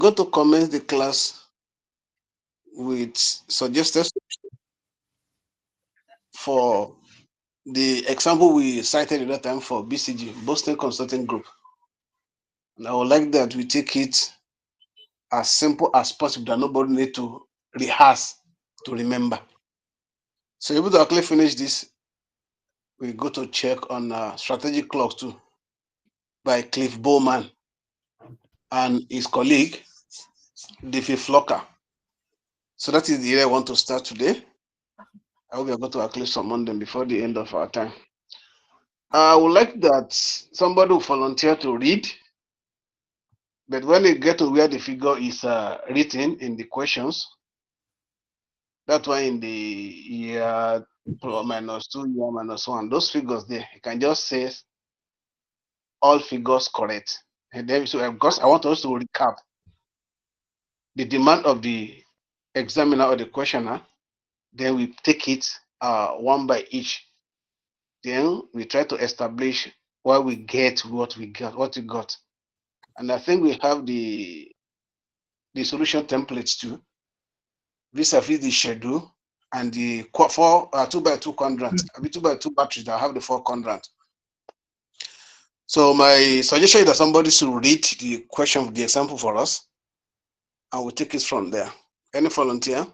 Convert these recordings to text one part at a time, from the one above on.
Go to commence the class with suggested for the example we cited at that time for BCG, Boston Consulting Group. And I would like that we take it as simple as possible that nobody need to rehearse to remember. So able to actually finish this, we go to check on Strategic Clocks too by Cliff Bowman and his colleague, Diffie Flocker. So that is the area I want to start today. I hope we are going to actually summon them before the end of our time. I would like that somebody will volunteer to read, but when you get to where the figure is written in the questions, that's why in the year minus 2, year minus 1, those figures there, you can just say all figures correct. And then, so because I want us to recap the demand of the examiner or the questioner, then we take it one by each. Then we try to establish why we get what we got. And I think we have the solution templates too, vis-a-vis the schedule and the 2x2 quadrant. I mean 2x2 batteries that have the 4 quadrant. So my suggestion is that somebody should read the question, the example for us, and we'll take it from there. Any volunteer?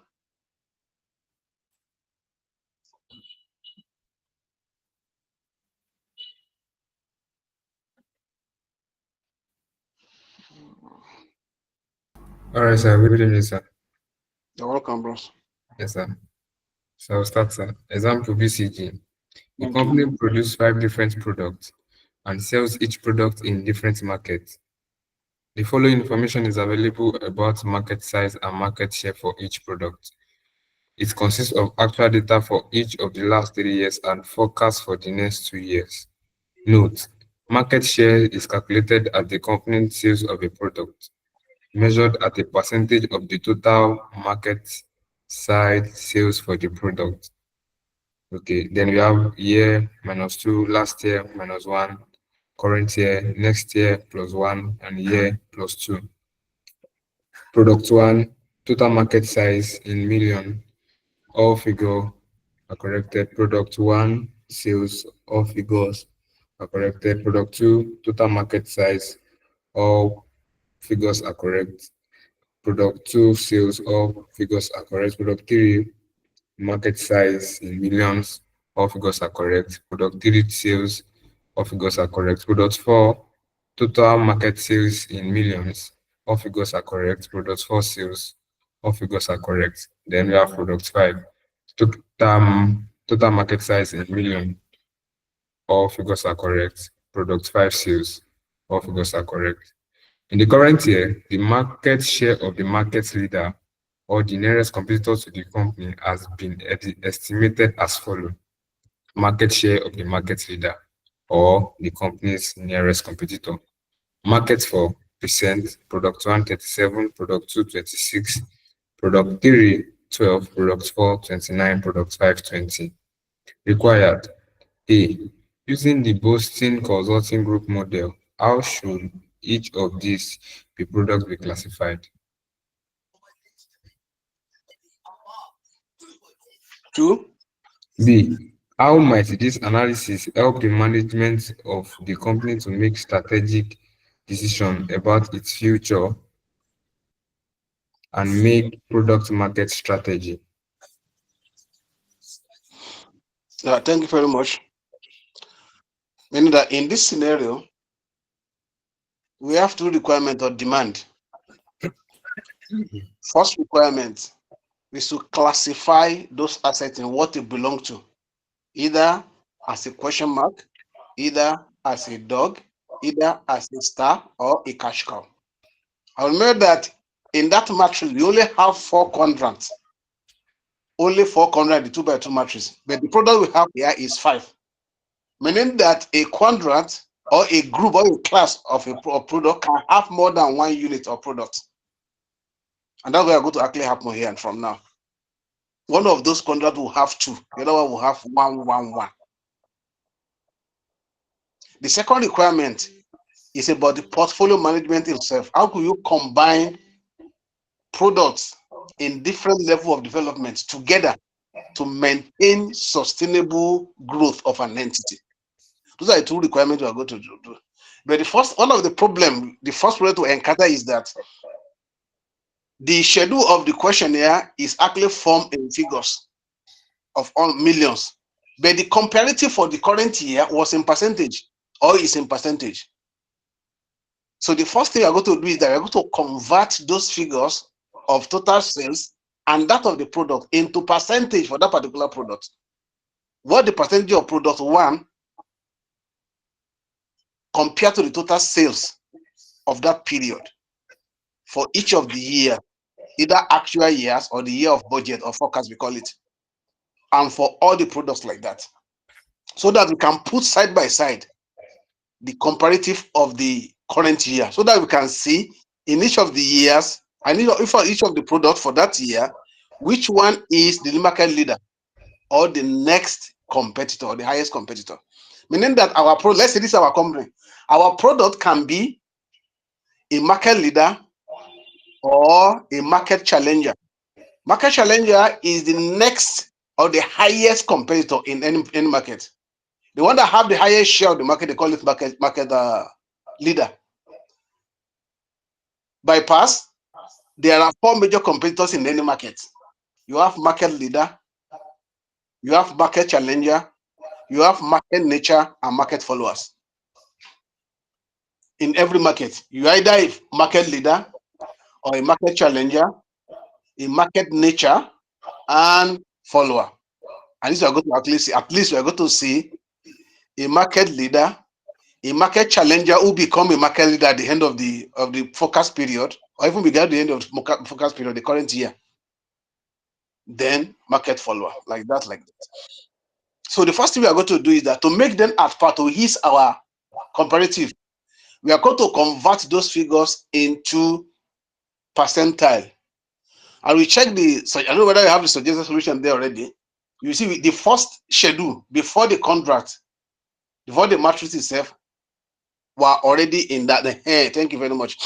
All right, sir. Good evening, sir. You're welcome, bros. Yes, sir. So I'll start, sir. Example BCG. The Thank company you. produces 5 different products and sells each product in different markets. The following information is available about market size and market share for each product. It consists of actual data for each of the last 3 years and forecast for the next 2 years. Note: market share is calculated as the company's sales of a product, measured at a percentage of the total market side sales for the product. Okay, then we have year -2, last year -1, current year, next year +1, and year +2. Product 1, total market size in million, all figure are corrected. Product 1, sales, all figures are corrected. Product 2, total market size, all figures are correct. Product 2, sales, all figures are correct. Product 3, market size in millions, all figures are correct. Product 3, sales, all figures are correct. Product 4, total market sales in millions, all figures are correct. Product 4, sales, all figures are correct. Then we have product 5, total market size in million, all figures are correct. Product 5, sales, all figures are correct. In the current year, the market share of the market leader or the nearest competitor to the company has been estimated as follows. Market share of the market leader or the company's nearest competitor. Market for percent, product 1 37, product 2 26, product 3 12, product 4 29, product 5 20. Required: A. Using the Boston Consulting Group model, how should each of these products be classified? 2. B. How might this analysis help the management of the company to make strategic decisions about its future and make product market strategy? Thank you very much. Meaning that in this scenario, we have 2 requirements of demand. First requirement is to classify those assets in what they belong to, either as a question mark, either as a dog, either as a star or a cash cow. I remember that in that matrix, we only have 4 quadrants. Only 4 quadrants, the 2x2 matrix. But the product we have here is 5. Meaning that a quadrant or a group or a class of a product can have more than 1 unit of product. And that's what we are going to actually happen here and from now. One of those quadrants will have 2, the other one will have 1, 1, 1. The second requirement is about the portfolio management itself. How can you combine products in different level of development together to maintain sustainable growth of an entity. Those are the two requirements we are going to do. But the first, one of the problem, the first problem to encounter is that the schedule of the questionnaire is actually formed in figures of all millions, but the comparative for the current year was in percentage or is in percentage. So the first thing we are going to do is that we're going to convert those figures of total sales and that of the product into percentage for that particular product. What the percentage of product one compared to the total sales of that period for each of the year, either actual years or the year of budget or forecast, we call it, and for all the products like that, so that we can put side by side the comparative of the current year, so that we can see in each of the years and for each of the products for that year, which one is the market leader or the next competitor or the highest competitor. Meaning that our product, let's say this is our company, our product can be a market leader or a market challenger. Market challenger is the next or the highest competitor in any market. The one that have the highest share of the market, they call it market leader. Bypass, there are four major competitors in any market. You have market leader, you have market challenger, you have market nature, and market followers. In every market, you either a market leader or a market challenger, a market nature, and follower. And this we are going to at least we are going to see a market leader, a market challenger who become a market leader at the end of the forecast period, or even began at the end of the forecast period, the current year. Then market follower, like that. So the first thing we are going to do is that to make them as part of our comparative, we are going to convert those figures into percentile. And we check I don't know whether you have the suggested solution there already. You see the first schedule before the contract, before the matrix itself, were already in that. Hey, thank you very much.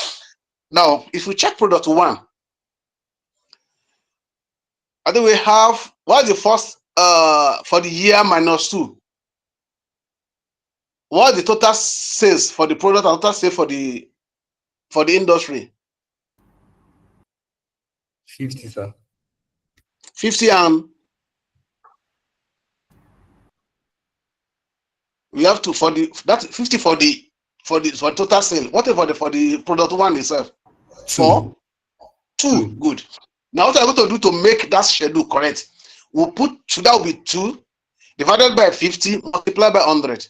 Now, if we check product one, I think we have what's the first for the year -2. What's the total sales for the product and total sales for the industry? 50, sir. 50, and we have to for that 50 for total sale. What for the product one itself? 2. Good. Now what I'm going to do to make that schedule correct, we'll put that will be 2 divided by 50 multiplied by 100.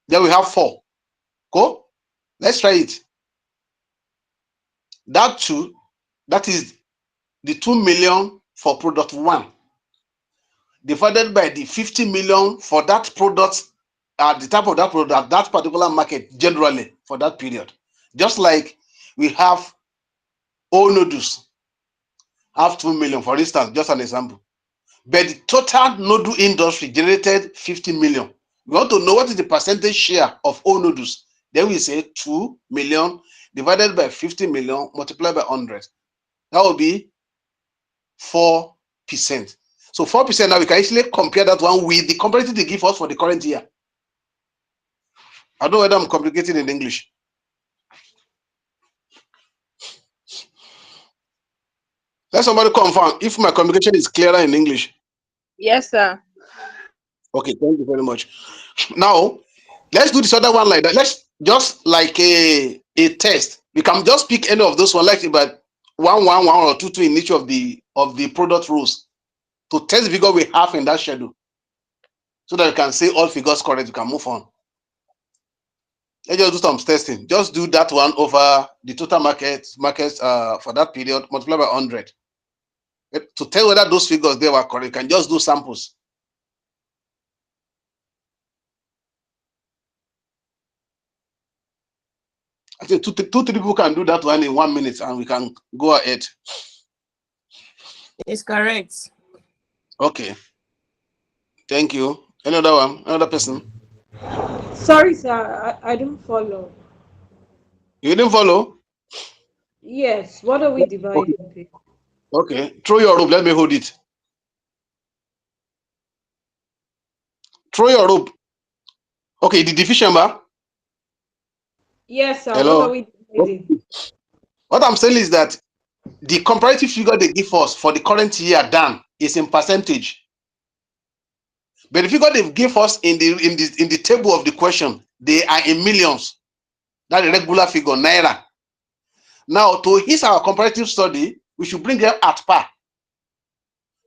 Then we have 4. Go. Let's try it. That 2, that is the 2 million for product 1 divided by the 50 million for that product, the type of that product, that particular market generally for that period. Just like we have all noodles have 2 million, for instance, just an example. But the total noodle industry generated 50 million. We want to know what is the percentage share of all noodles. Then we say 2 million divided by 50 million multiplied by 100. That will be 4%. So 4%, now we can actually compare that one with the comparative they give us for the current year. I don't know whether I'm complicating in English. Let somebody confirm if my communication is clearer in English. Yes, sir. Okay, thank you very much. Now, let's do this other one like that. Let's just like a test. We can just pick any of those one, like about 1, 1, 1, or 2, 2 in each of the product rows to test the figure we have in that schedule, so that we can say all figures correct. We can move on. Let's just do some testing. Just do that one over the total markets for that period multiplied by 100 to tell whether those figures they were correct. You can just do samples. I think 2, 3 people can do that one in 1 minute, and we can go ahead. It's correct. Okay. Thank you. Another one? Another person? Sorry, sir, I don't follow. You didn't follow? Yes. What are we Okay. dividing, please? Okay. Throw your rope. Let me hold it. Throw your rope. Okay, the division bar. Yes, sir. What are Hello. we dividing? What I'm saying is that the comparative figure they give us for the current year done is in percentage. But the figure they give us in the table of the question, they are in millions. That's a regular figure, naira. Now, to hit our comparative study, we should bring them at par.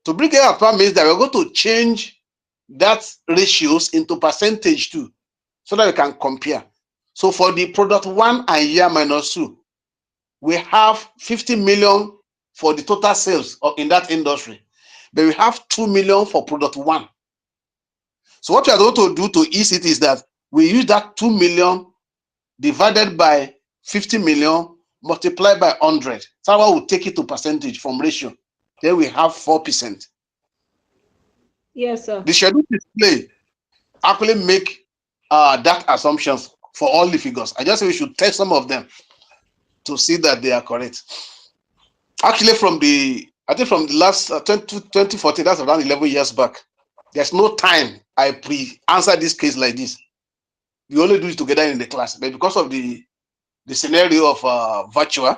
To bring them at par means that we're going to change that ratios into percentage too, so that we can compare. So for the product 1 and year minus 2, we have 50 million for the total sales in that industry, but we have 2 million for product 1. So what we are going to do to ease it is that we use that 2 million divided by 50 million multiplied by 100. So we will take it to percentage from ratio. Then we have 4%. Yes, sir. The schedule display actually make that assumptions for all the figures. I just say we should test some of them to see that they are correct. Actually, I think from the last 2014, that's around 11 years back. There's no time I answer this case like this. We only do it together in the class, but because of the scenario of virtual,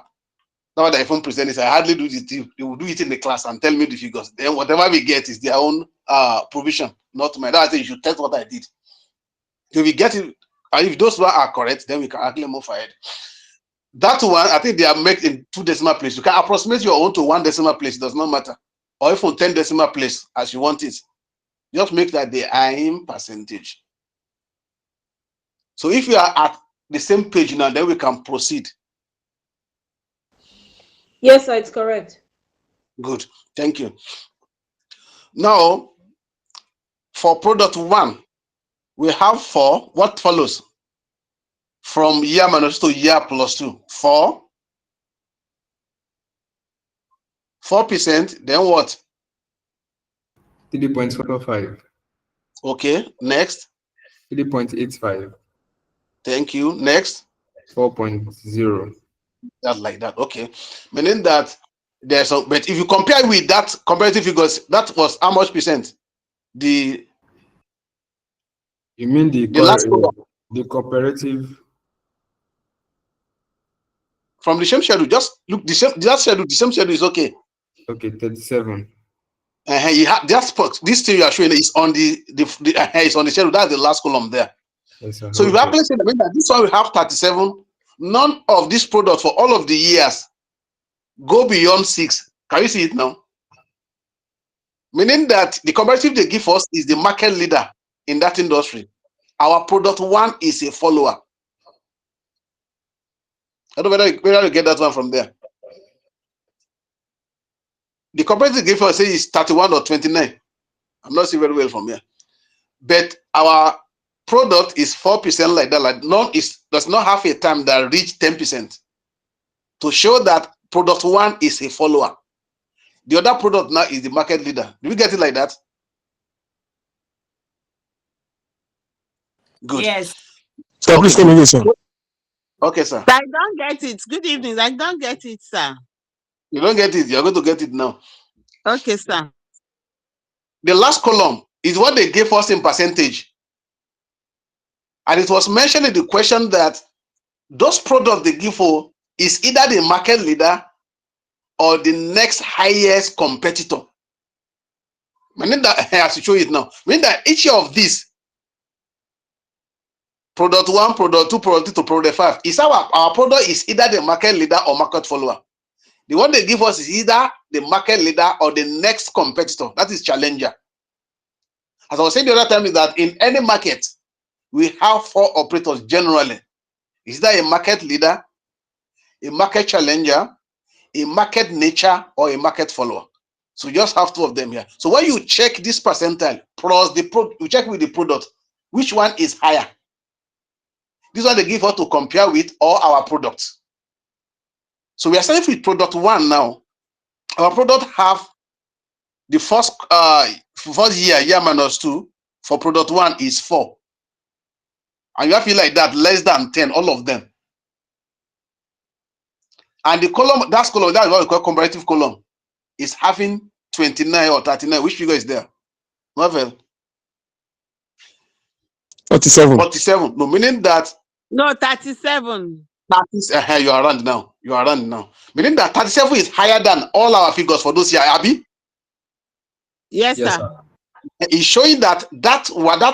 now that I even present this, I hardly do it. They will do it in the class and tell me the figures. Then whatever we get is their own provision, not mine. That's why you should test what I did. If we get it, and if those one are correct, then we can actually move ahead. That one, I think they are made in 2 decimal places. You can approximate your own to 1 decimal place, it does not matter. Or even 10 decimal place as you want it. Just make that they are in percentage. So if you are at the same page now, then we can proceed. Yes, sir. It's correct. Good. Thank you. Now, for product 1, we have 4. What follows? From year minus to year plus 2. 4%, then what? 3.45. Okay, next. 3.85. Thank you. Next. 4.0. That's like that. Okay. Meaning that there's a, but if you compare with that comparative figures, that was how much percent? The You mean the last column the cooperative? from the same schedule. Just look the same schedule is okay. Okay, 37. You have that spot. This thing you are showing is on is on the schedule. That's the last column there. Yes, sir. So if you Okay. actually say that this one we have 37, none of this product for all of the years go beyond 6. Can you see it now? Meaning that the comparative they give us is the market leader in that industry. Our product 1 is a follower. I don't know whether you get that one from there. The comparative they give us is 31 or 29. I'm not seeing very well from here. But our product is 4% like that. Like does not have a time that reach 10% to show that product 1 is a follower. The other product now is the market leader. Do we get it like that? Good. Yes. So please come again, sir. Okay, sir. I don't get it. Good evening. I don't get it, sir. You don't get it. You're going to get it now. Okay, sir. The last column is what they gave us in percentage. And it was mentioned in the question that those products they give for is either the market leader or the next highest competitor. Meaning that, as you show it now, meaning that each of these, product 1, product 2, product 3 to product 5, is our product is either the market leader or market follower. The one they give us is either the market leader or the next competitor. That is challenger. As I was saying the other time, is that in any market, we have 4 operators generally. Is that a market leader, a market challenger, a market nature, or a market follower? So you just have 2 of them here. So when you check this percentile plus you check with the product, which one is higher? This one they give us to compare with all our products. So we are starting with product 1 now. Our product have the first year minus 2 for product 1 is 4. And you have feel like that less than 10, all of them. And the column, that's what we call comparative column, is having 29 or 39. Which figure is there? Marvel. 47. 47. No, meaning that No, 37. you are around now. You are around now. Meaning that 37 is higher than all our figures for those year, Abby. Yes, Yes, sir. sir. It's showing that that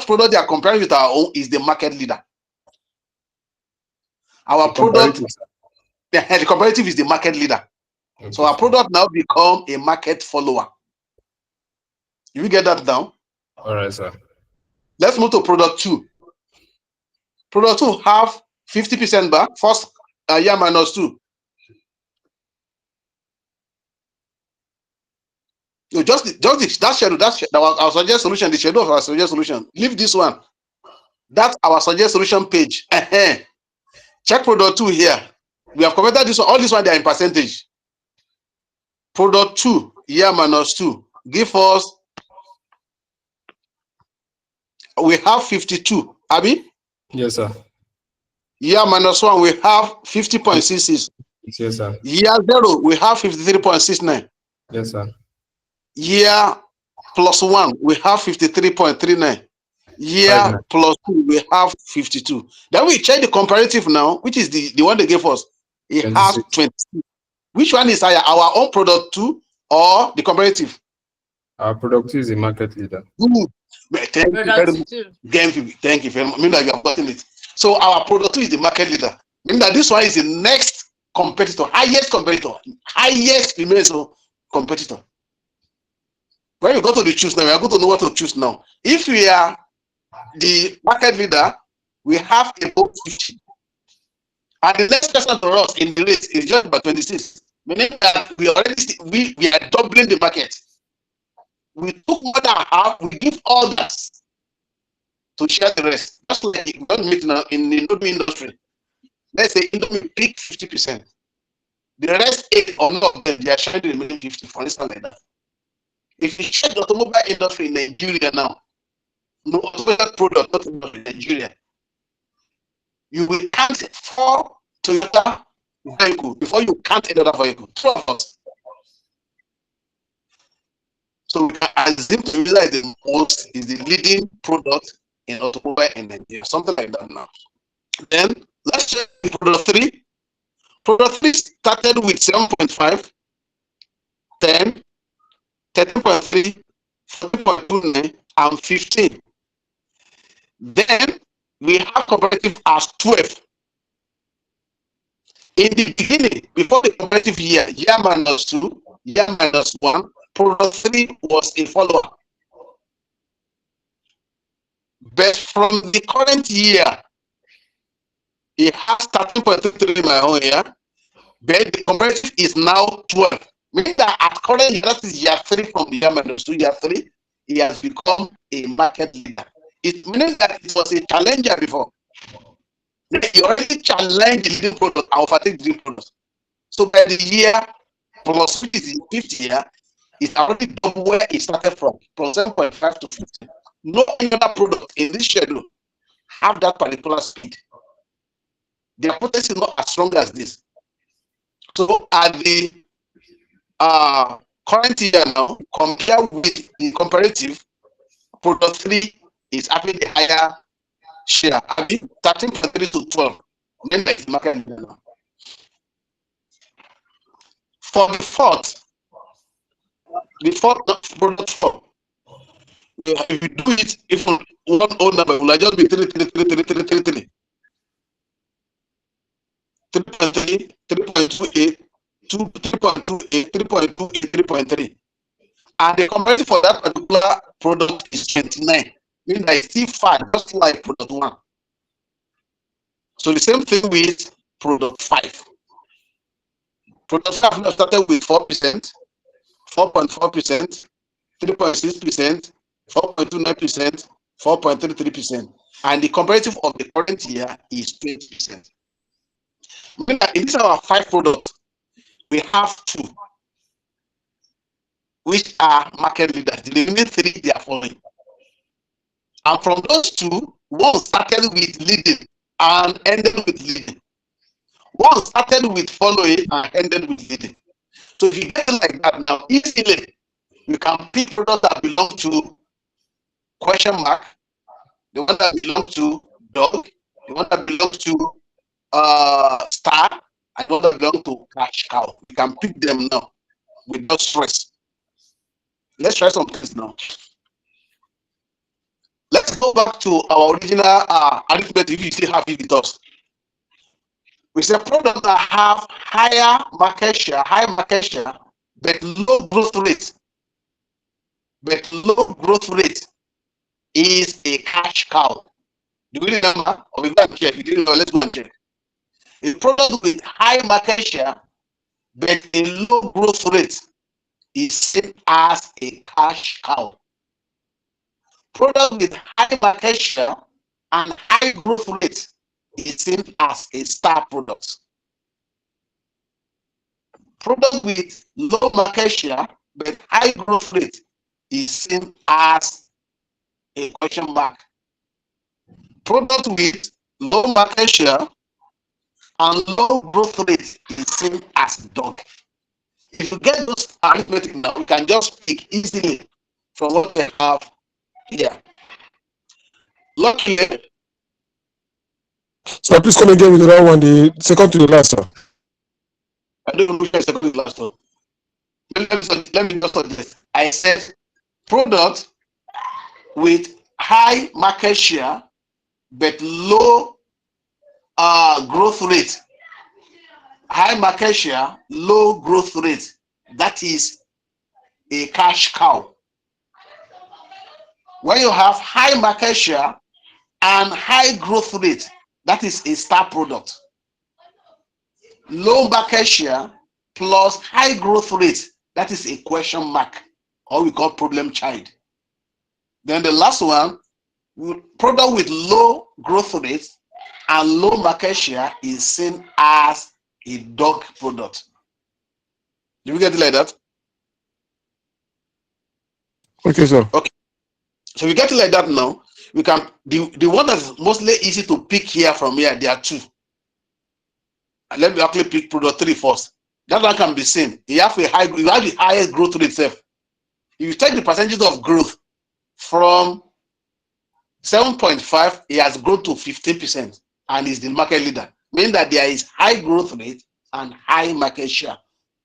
product they are comparing with our own is the market leader. Our The product, comparative, sir. the comparative is the market leader. Okay, So our sir. product now become a market follower. You get that down? All right, sir. Let's move to product 2. Product 2 have 50% back. First year minus 2. You that schedule. That's our suggest solution. The schedule of our suggest solution. Leave this one. That's our suggest solution page. Check product 2 here. We have converted this one. All this one they are in percentage. Product 2 year minus 2 give us. We have 52. Abby? Yes, sir. Year minus 1 we have 50.66. Yes, sir. Year 0 we have 53.69. Yes, sir. Year plus 1 we have 53.39. Year 59. plus 2 we have 52. Then we check the comparative now, which is the one they gave us. It has 26. 20. Which one is higher, our own product 2 or the comparative? Our product is a market leader. Good. Thank you very much. Thank you very much. I mean that you have gotten it. So our product 2 is the market leader. Meaning that this one is the next competitor, highest remains competitor. When you go to the choose now, we are going to know what to choose now. If we are the market leader, we have above 50. And the next person to us in the race is just about 26. Meaning that we are doubling the market. We took more than half, we give others to share the rest. Just like we don't meet now in the Indomie industry. Let's say Indomie pick 50%. The rest 8 or more of them, they are sharing the remaining 50, for instance, like that. If you check the automobile industry in Nigeria now, no automobile product, not in Nigeria, you will count 4 Toyota vehicles before you count another vehicle. 2 of us. So we can assume Toyota is the leading product in automobile in Nigeria, something like that now. Then let's check the product 3. Product 3 started with 7.5, 10, 13.3, 14.29, and 15. Then we have comparative as 12. In the beginning, before the comparative year minus 2, year minus 1, product 3 was a follower. But from the current year, it has 13.33 in my own year, but the comparative is now 12. Meaning that at current year, that is year 3 from the year minus 2, year 3, it has become a market leader. It means that it was a challenger before. He already challenged the leading product, our overtake the leading product. So by the year plus 50, 50 year, it's already double where it started from 7.5 to 50. No other product in this schedule have that particular speed. Their potency is not as strong as this. So at the current year now, compared with the comparative, product 3 is having the higher share, having 13.3 to 12. Then there is market leader now. For the fourth product 4, if you do it, if one old number will just be 3.3, 3.28, 3.28, 3.3. And the comparative for that particular product is 29. Meaning that it's still far, just like product 1. So the same thing with product 5. Product 5 now started with 4%, 4.4%, 3.6%, 4.29%, 4.33%. And the comparative of the current year is 20%. Meaning that in this our 5 products, we have 2, which are market leaders. The remaining 3 they are following. And from those 2, one started with leading and ended with leading. One started with following and ended with leading. So if you get it like that now, easily you can pick products that belong to question mark, the one that belongs to dog, the one that belongs to star, and the one that belongs to cash cow. You can pick them now without stress. Let's try some things now. Let's go back to our original arithmetic. You still have it with us. We say products that have high market share, but low growth rate. But low growth rate is a cash cow. Do we remember? Or we go and check? If you didn't know, let's go and check. A product with high market share but a low growth rate is seen as a cash cow. Product with high market share and high growth rate is seen as a star product. Product with low market share but high growth rate is seen as a question mark. Product with low market share and low growth rate is seen as dog. If you get those arithmetic now, we can just pick easily from what we have here. Luckily, So please come again with that one, the second to the last, sir. I don't know which is second to last one. Let me just suggest. I said product with high market share but low growth rate. High market share, low growth rate. That is a cash cow. When you have high market share and high growth rate, that is a star product. Low market share plus high growth rate, that is a question mark, or we call problem child. Then the last one, product with low growth rate and low market share is seen as a dog product. Do we get it like that? Okay, sir. Okay. So we get it like that now. We can the one that's mostly easy to pick here from here. There are two. And let me actually pick product 3 first. That one can be seen. You have the highest growth rate itself. If you take the percentage of growth from 7.5, it has grown to 15% and is the market leader. Meaning that there is high growth rate and high market share.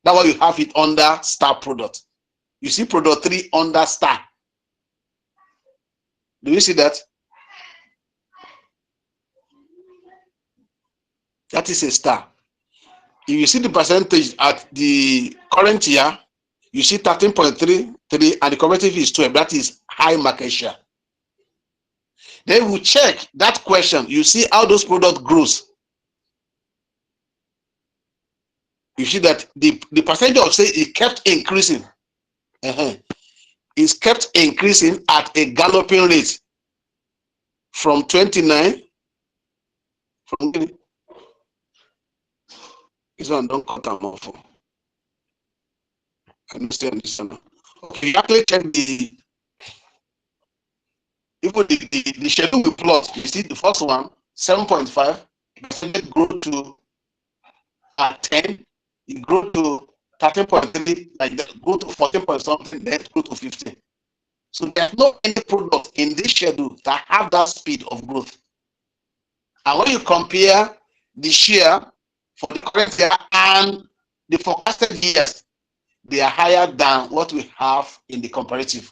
That's why you have it under star product. You see product 3 under star. Do you see that? That is a star. If you see the percentage at the current year, you see 13.33 and the comparative is 12. That is high market share. Then we check that question. You see how those products grows. You see that the percentage of say it kept increasing. It's kept increasing at a galloping rate from 29. From this one don't cut them off. I understand this one. Okay, you actually check the even the schedule we plot. You see the first one 7.5. It grow to 10. It grow to 13.3, like that, go to 14 point something, then go to 15. So there's no any product in this schedule that have that speed of growth. And when you compare the share for the current year and the forecasted years, they are higher than what we have in the comparative.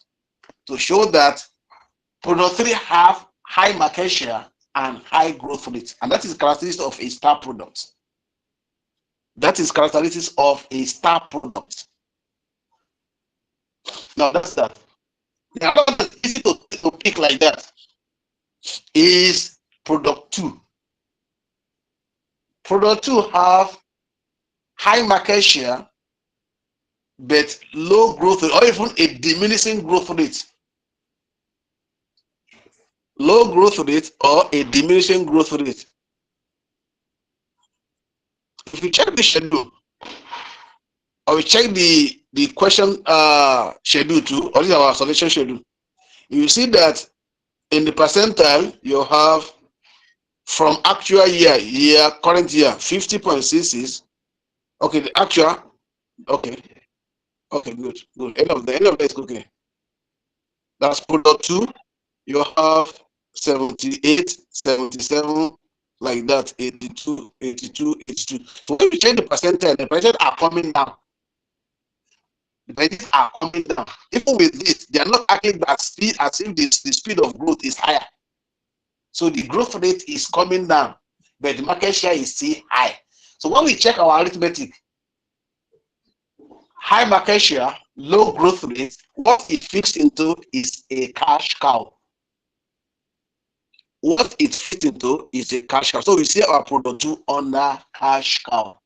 To show that product 3 have high market share and high growth rate. And that is characteristic of a star product. That is characteristics of a star product. Now that's that. The other one that's easy to pick like that is product 2. Product 2 have high market share but low growth rate, or even a diminishing growth rate. Low growth rate or a diminishing growth rate. If you check the schedule, or we check the question schedule too, or this is our solution schedule, you see that in the percentile you have from actual year, current year, 50.66. Okay, the actual, okay, good. End of the is okay. That's product 2. You have 78, 77, like that, 82, 82, 82. So when you change the percentage, the percentages are coming down. The percentages are coming down. Even with this, they are not acting that speed as if the speed of growth is higher. So the growth rate is coming down, but the market share is still high. So when we check our arithmetic, high market share, low growth rate, what it fits into is a cash cow. What it fits into is a cash cow. So we see our product 2 under cash cow.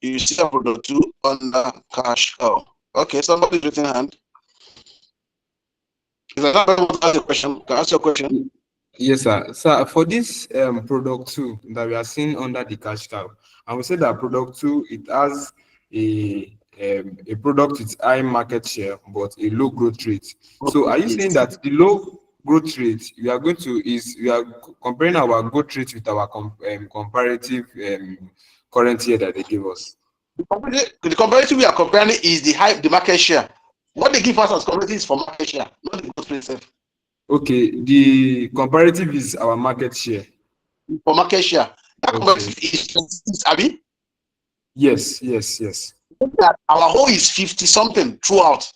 You see our product 2 under cash cow. Okay, somebody's raising hand. Is that a question? Can I ask your question? Yes, sir. Sir, for this product 2 that we are seeing under the cash cow, and we say that product 2, it has a product with high market share but a low growth rate. So are you saying that the low growth rate we are comparing our growth rate with our comparative current year that they give us? The comparative we are comparing is the market share. What they give us as comparative is for market share, not the growth rate itself. Okay, the comparative is our market share. For market share, that Okay. comparative is Abi? Yes. Our whole is 50 something throughout.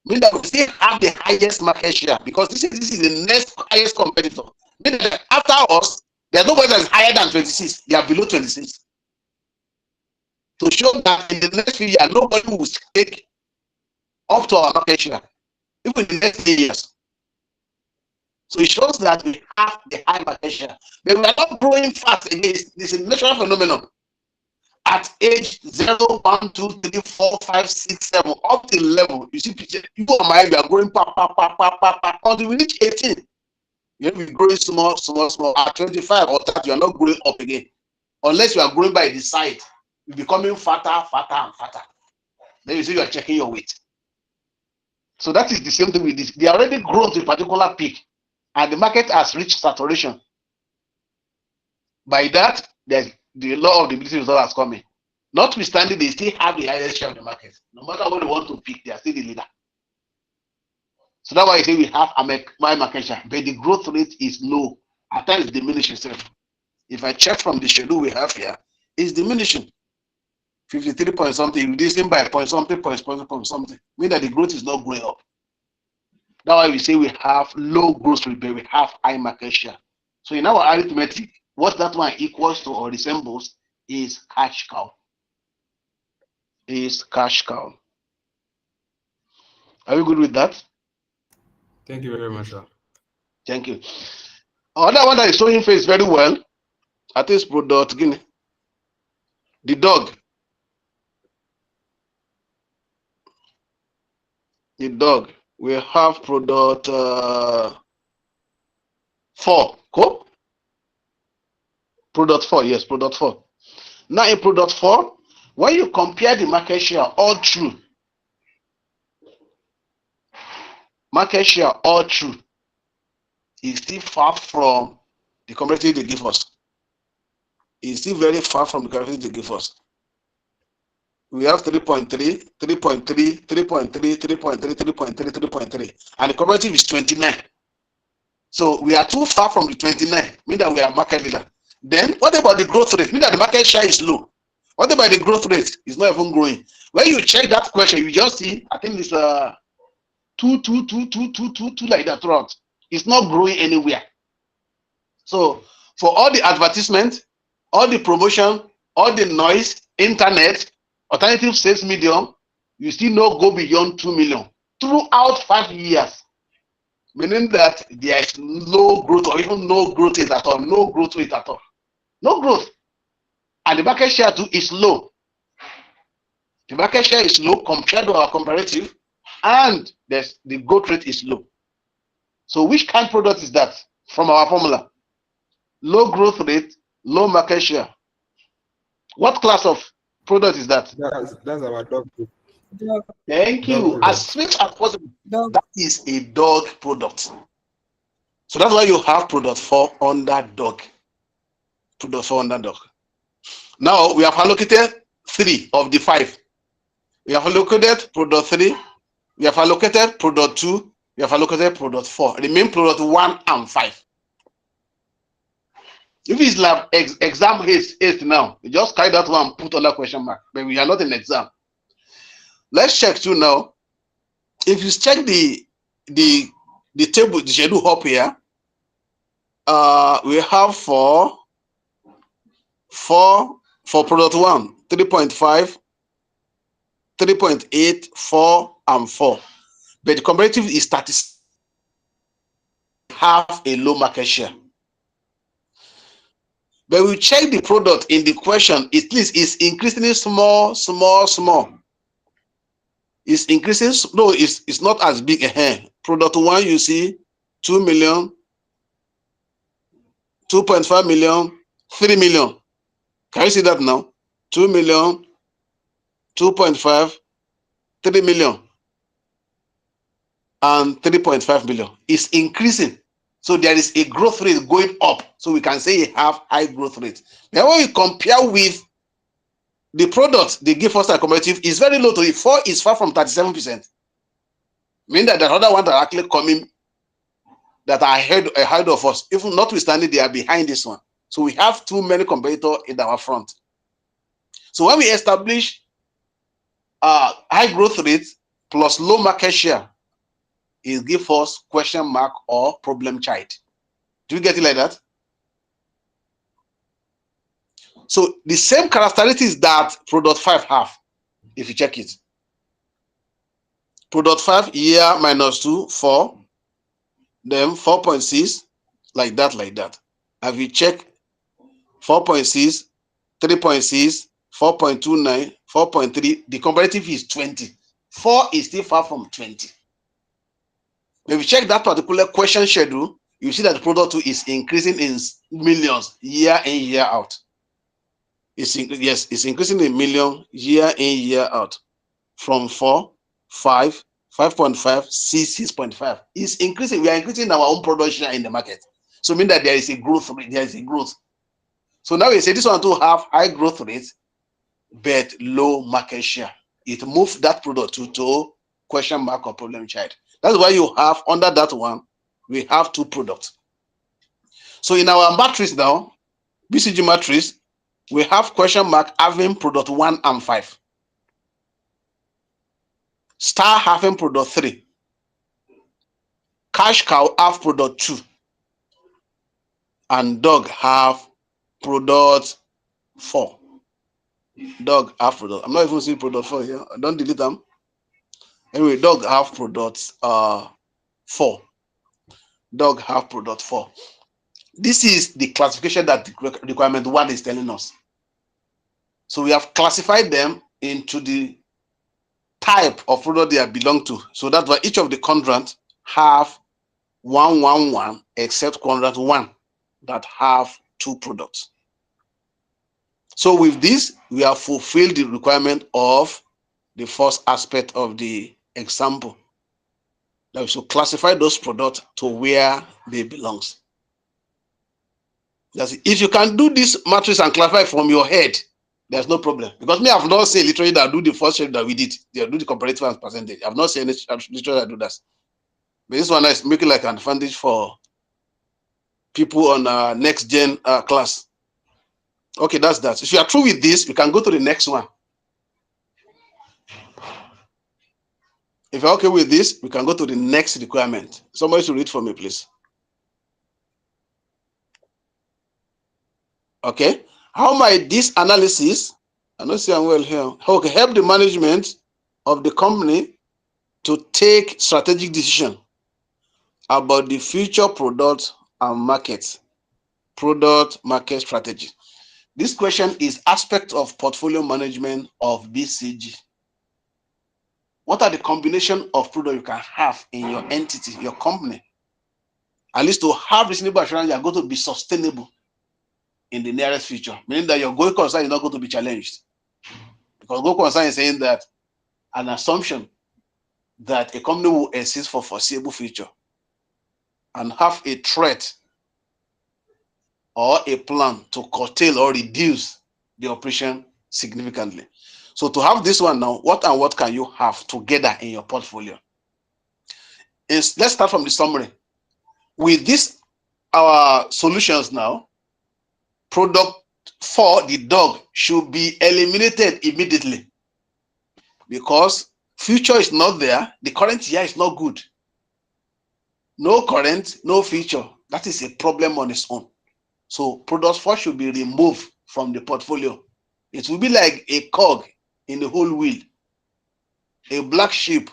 Meaning that we still have the highest market share because this is the next highest competitor. Meaning that after us, there's nobody that is higher than 26. They are below 26. To show that in the next few years, nobody will take up to our market share, even in the next 3 years. So it shows that we have the high market share. But we are not growing fast again. This is a natural phenomenon. At age 0, 1, 2, 3, 4, 5, 6, 7, up to 11, you see, you go on my head, you are growing until we reach 18. You will be growing small. At 25 or 30, you are not growing up again. Unless you are growing by the side, you're becoming fatter and fatter. Then you see you are checking your weight. So that is the same thing with this. They already grown to a particular peak, and the market has reached saturation. By that, there's the law of diminishing result has come in. Notwithstanding, they still have the highest share of the market. No matter what they want to pick, they are still the leader. So that's why I say we have my market share, but the growth rate is low. At times, diminishing itself. If I check from the schedule we have here, it's diminishing. 53 point something, reducing by point something. Meaning that the growth is not going up. That's why we say we have low growth rate, but we have high market share. So in our arithmetic, what that one equals to or resembles is cash cow. Are you good with that? Thank you very much, sir. Thank you. Another one that is showing face very well, I think, is product Guinea. The dog. We have product 4. Cool? Product 4, yes, product 4. Now in product 4, when you compare the market share all through, is still far from the comparative they give us. It's still very far from the comparative they give us. We have 3.3, 3.3, 3.3, 3.3, 3.3, 3.3, and the comparative is 29. So we are too far from the 29, meaning that we are market leader. Then what about the growth rate? Meaning that the market share is low. What about the growth rate? It's not even growing. When you check that question, you just see, I think it's 2 like that throughout. It's not growing anywhere. So for all the advertisement, all the promotion, all the noise, internet, alternative sales medium, you still not go beyond 2 million throughout 5 years. Meaning that there is low growth or even no growth rate at all. No growth rate at all. No growth. And the market share too is low. The market share is low compared to our comparative, and the growth rate is low. So which kind of product is that from our formula? Low growth rate, low market share. What class of product is that? That's our dog. Thank you. Dog As sweet as possible. Dog. That is a dog product. So that's why you have product 4 under dog. Product 4 under dog. Now we have allocated 3 of the 5. We have allocated product 3. We have allocated product 2. We have allocated product 4. Remain product 1 and 5. If it's like exam haste now, you just carry that one and put other question mark. But we are not in exam. Let's check too now. If you check the table, the schedule up here, we have for product 1, 3.5, 3.8, 4, and 4. But the comparative is 30. Have a low market share. But we check the product in the question, at least it's increasing small. It's increasing, no, it's not as big a hand. Product 1, you see 2 million, 2.5 million, 3 million. Can you see that now? 2 million, 2.5, 3 million, and 3.5 million. It's increasing. So there is a growth rate going up. So we can say you have high growth rate. Now when we compare with the product they give us a comparative is very low to it. 4 is far from 37%. Meaning that the other one that are actually coming that are ahead of us, even notwithstanding they are behind this one. So we have too many competitors in our front. So when we establish high growth rate plus low market share, it gives us question mark or problem child. Do you get it like that? So the same characteristics that product 5 have, if you check it. Product 5 year minus 2, 4, then 4.6, like that. Have you check 4.6, 3.6, 4.29, 4.3, the comparative is 20. 4 is still far from 20. If you check that particular question schedule, you see that the product 2 is increasing in millions year in, year out. It's increasing in million year in, year out. From 4, 5, 5.5, 6, 6.5. It's increasing. We are increasing our own production in the market. So mean that there is a growth rate. There is a growth. So now we say this one to have high growth rate, but low market share. It moves that product to question mark or problem child. That's why you have under that one, we have 2 products. So in our matrix now, BCG matrix, we have question mark having product 1 and 5. Star having product 3. Cash cow have product 2. And dog have product 4. Dog have product. I'm not even seeing product 4 here. Don't delete them. Anyway, dog have product 4. Dog have product 4. This is the classification that the requirement 1 is telling us. So we have classified them into the type of product they belong to. So that's why each of the quadrants have 1, 1, 1, except quadrant 1 that have 2 products. So with this, we have fulfilled the requirement of the first aspect of the example. That we should classify those products to where they belong. That's it. If you can do this matrix and classify from your head, there's no problem. Because me, I've not seen literally that do the first shape that we did. They do the comparative and percentage. I've not seen any literally that do that. But this one is making like an advantage for people on next gen class. Okay, that's that. If you are through with this, we can go to the next one. If you're okay with this, we can go to the next requirement. Somebody should read for me, please. Okay. How might this analysis, I don't see I'm well here, okay, help the management of the company to take strategic decision about the future product and market, product market strategy? This question is aspect of portfolio management of BCG. What are the combination of products you can have in your entity, your company? At least to have reasonable assurance you are going to be sustainable in the nearest future, meaning that your going concern is not going to be challenged. Because going concern is saying that an assumption that a company will exist for foreseeable future. and have a threat or a plan to curtail or reduce the operation significantly. So to have this one now, what and what can you have together in your portfolio? Let's start from the summary. With this, our solutions now, product 4, the dog, should be eliminated immediately because future is not there. The current year is not good. No current, no future. That is a problem on its own. So product 4 should be removed from the portfolio. It will be like a cog in the whole wheel, a black sheep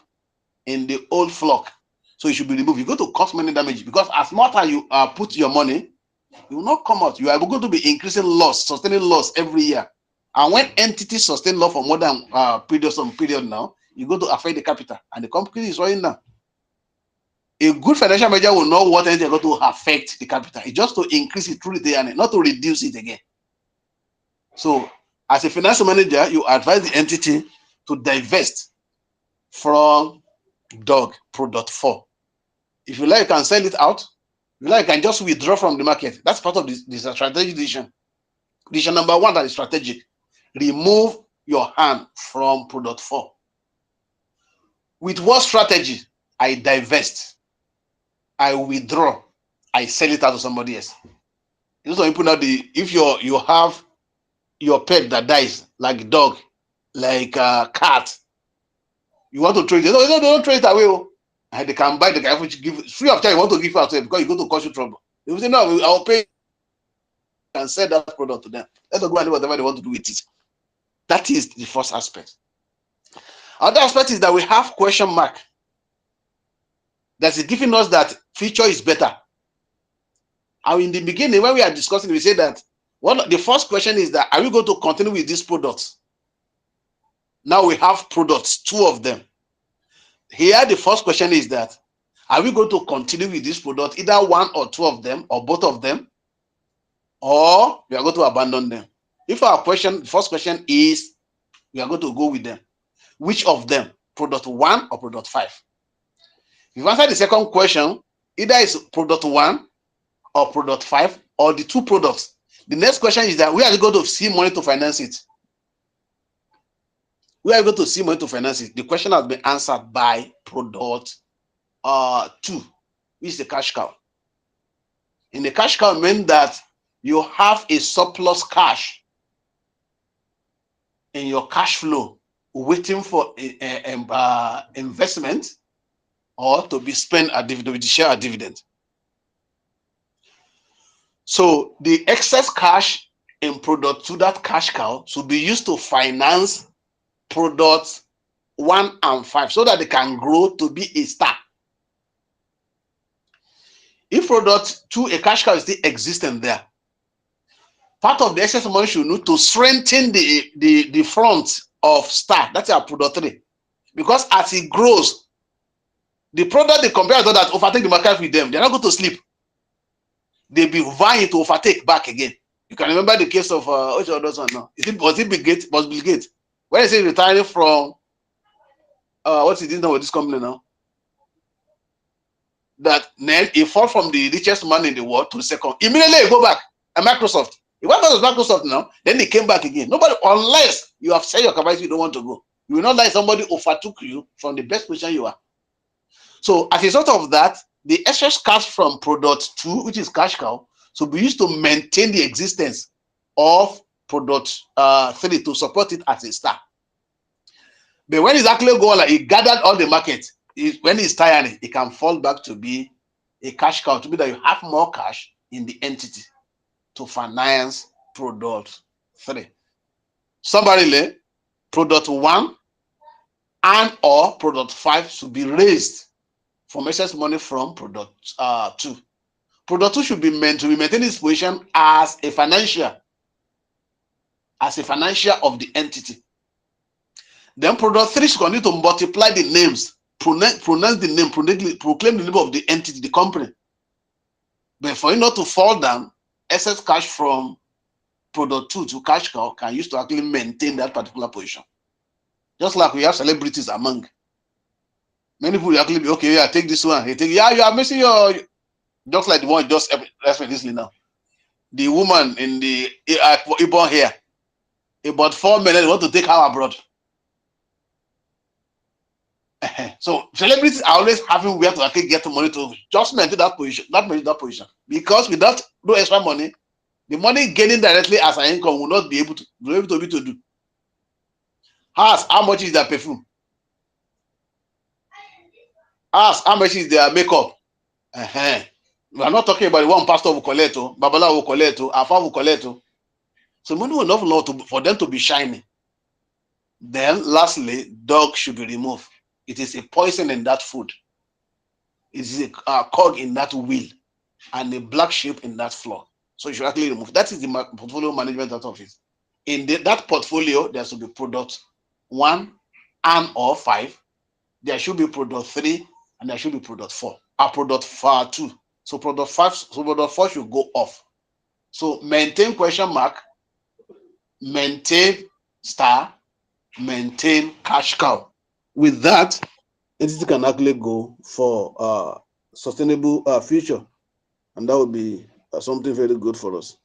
in the old flock. So it should be removed. You go to cause many damage because as much as you put your money, you will not come out. You are going to be increasing loss, sustaining loss every year. And when entities sustain loss for more than period now, you go to affect the capital and the company is running now. A good financial manager will know what entity is going to affect the capital. It's just to increase it through the earning, not to reduce it again. So as a financial manager, you advise the entity to divest from dog product 4. If you like, you can sell it out. If you like, you can just withdraw from the market. That's part of this strategic decision. Decision number 1, that is strategic. Remove your hand from product 4. With what strategy? I divest, I withdraw, I sell it out to somebody else. You know, some people now, if you have your pet that dies, like dog, like cat, you want to trade it. No, don't trade it away. And they can buy the guy which give free of charge. You want to give it out to them because you go to cause you trouble. They will say, no, I'll pay and sell that product to them. Let them go and do whatever they want to do with it. That is the first aspect. Other aspect is that we have question mark. That is giving us that future is better. And in the beginning, when we are discussing, we say that the first question is that, are we going to continue with these products? Now we have products, 2 of them. Here, the first question is that, are we going to continue with this product, either 1 or 2 of them, or both of them, or we are going to abandon them? If our first question is, we are going to go with them, which of them, product 1 or product 5? If you answer the second question, either it's product 1 or product 5, or the 2 products. The next question is that, where are you going to see money to finance it? Where are you going to see money to finance it? The question has been answered by product 2, which is the cash cow. In the cash cow, means that you have a surplus cash in your cash flow waiting for investment or to be spent at dividend, with the share at dividend. So the excess cash in product 2, that cash cow, should be used to finance products 1 and 5 so that they can grow to be a star. If product 2, a cash cow, is still existing there, part of the excess money should need to strengthen the front of star. That's our product 3. Because as it grows, the product they compare to that overtake the market with them, they're not going to sleep. They'll be vying to overtake back again. You can remember the case of which other one now? Was it Bill Gates? Was Bill Gates? When is he retiring from what's he doing now with this company now? That then he fall from the richest man in the world to the second. Immediately he go back. And Microsoft. He went back to Microsoft now, then he came back again. Nobody, unless you have said your capacity, you don't want to go. You will not let somebody overtook you from the best position you are. So as a result of that, the excess cash from product 2, which is cash cow, should be used to maintain the existence of product 3 to support it as a star. But when it's actually going, like, he gathered all the market, when he's tired, it can fall back to be a cash cow, to be that you have more cash in the entity to finance product 3. Summarily, product 1 and or product 5 should be raised from excess money from product 2. Product 2 should be meant to maintain its position as a financial of the entity. Then product 3 should continue to multiply the names, pronounce the name, proclaim the name of the entity, the company. But for it not to fall down, excess cash from product 2 to cash cow can use to actually maintain that particular position. Just like we have celebrities among. Many people actually be, okay, yeah, take this one. You are missing your Just like the one just explained this now. The woman in the Ibon here, about 4 minutes want to take her abroad. So celebrities are always having where to actually get money to just maintain that position. Because without no extra money, the money gaining directly as an income will not be able to do. Ask how much is their perfume. Ask how much is their makeup. We are not talking about the one pastor will collect, Babala will collect, Afa will collect. So money will not know for them to be shining. Then lastly, dog should be removed. It is a poison in that food. It is a cog in that wheel and a black sheep in that floor. So you should actually remove. That is the portfolio management out of it. In that portfolio, there should be product 1 and or 5. There should be product 3 and there should be product 4. A product 2. So product 5, so product 4 should go off. So maintain question mark, maintain star, maintain cash cow. With that, entity can actually go for sustainable future, and that would be something very good for us.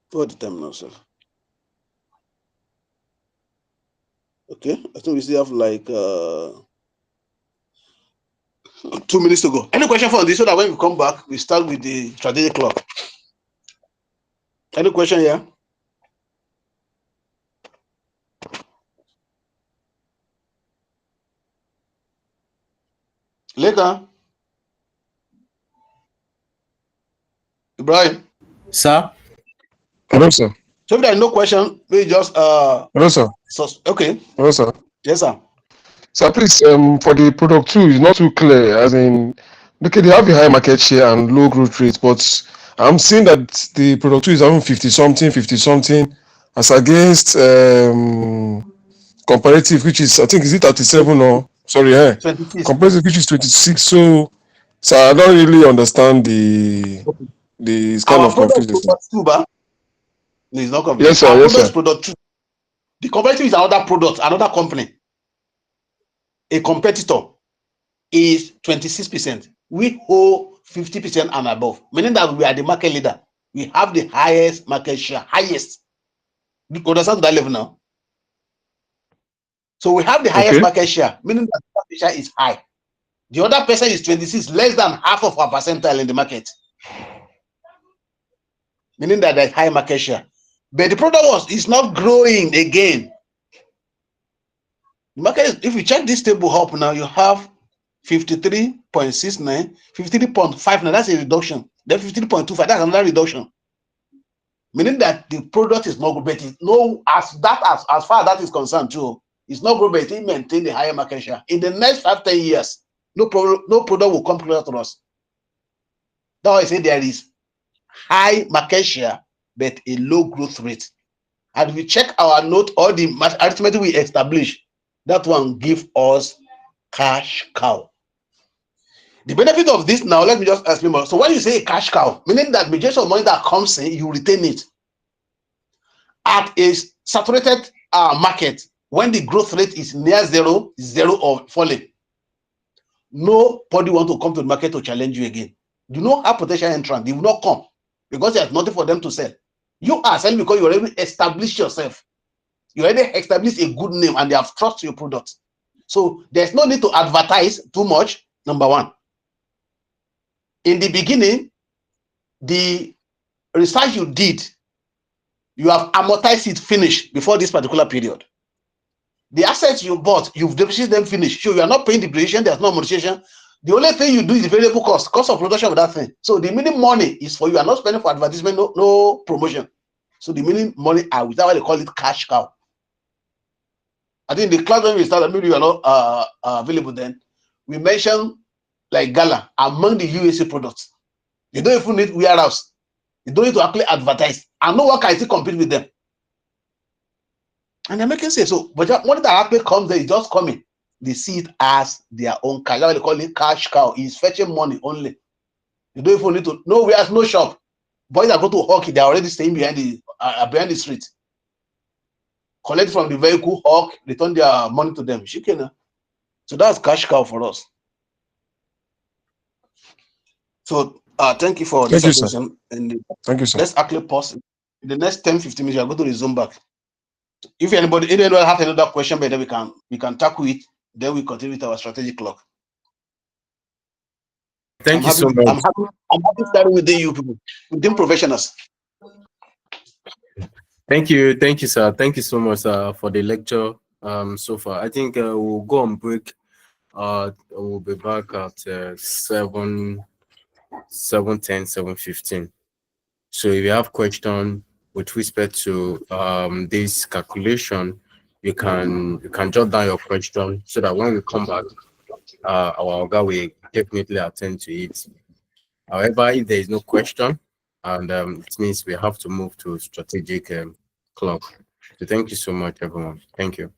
For the terminal, sir. Okay, I think we still have like 2 minutes to go. Any question for this so that when we come back, we start with the strategic clock. Any question here? Later. Ibrahim. Sir? Hello, sir. So if there is no question, we just Hello, sir. Okay. Hello, sir. Yes, sir. Sir, please, for the product 2, it's not too clear. As in, okay, they have a high market share and low growth rate, but I'm seeing that the product 2 is having 50 something, as against comparative, which is, I think, is it 37 or sorry, 26. Comparative, which is 26. So I don't really understand the kind Our of product confusing. product 2, but it's not confusing. Yes, sir. Our Yes, product is sir. product 2. The competitor is another product, another company. A competitor is 26%. We hold 50% and above, meaning that we are the market leader. We have the highest market share, highest. You understand that level now? So we have the highest Okay. market share, meaning that the market share is high. The other person is 26, less than half of our percentile in the market, meaning that there's high market share. But the product is not growing again. The market is, if you check this table up now, you have 53.69, 53.59, that's a reduction. Then 53.25, that's another reduction. Meaning that the product is not growing, but as far as that is concerned too, it's not growing, but it maintain the higher market share. In the next 5-10 years, no product will come closer to us. That's why I say there is high market share, but a low growth rate. And if we check our note or the arithmetic we establish, that one give us cash cow. The benefit of this now, let me just explain more. So when you say a cash cow, meaning that majority of money that comes in, you retain it. At a saturated market, when the growth rate is near zero or falling, nobody want to come to the market to challenge you again. You know how potential entrant, they will not come because there's nothing for them to sell. You are selling because you already established yourself. You already established a good name and they have trust your product. So there's no need to advertise too much, number one. In the beginning, the research you did, you have amortized it finished before this particular period. The assets you bought, you've depreciated them finished. So you are not paying depreciation, there's no amortization. The only thing you do is the variable cost of production of that thing. So the minimum money is for you are not spending for advertisement, no promotion. So the minimum money are without what they call it cash cow. I think the class when we started, maybe you are not available then. We mentioned like Gala among the USA products. You don't even need warehouse. You don't need to actually advertise. And no one can still compete with them. And they're making sense. So, but what that actually comes there is just coming. They see it as their own cash. That's what they call it cash cow. It's fetching money only. You don't even need to, no warehouse, no shop. Boys that go to hockey, they're already staying behind the street. Collect from the vehicle, hawk, return their money to them. So that's cash cow for us. So thank you for Thank this you, sir. attention. And Thank you, sir. let's actually pause. In the next 10-15 minutes, we are going to resume back. If anyone have another question, but then we can tackle it. Then we continue with our strategy clock. Thank you so much. I'm happy starting with you people, within professionals. Thank you, sir. Thank you so much, for the lecture. So far, I think we'll go on break. We'll be back at 7:10, 7:15. So if you have question with respect to this calculation, you can jot down your question so that when we come back, our Oga will definitely attend to it. However, if there is no question, and it means we have to move to strategic clock. So thank you so much, everyone. Thank you.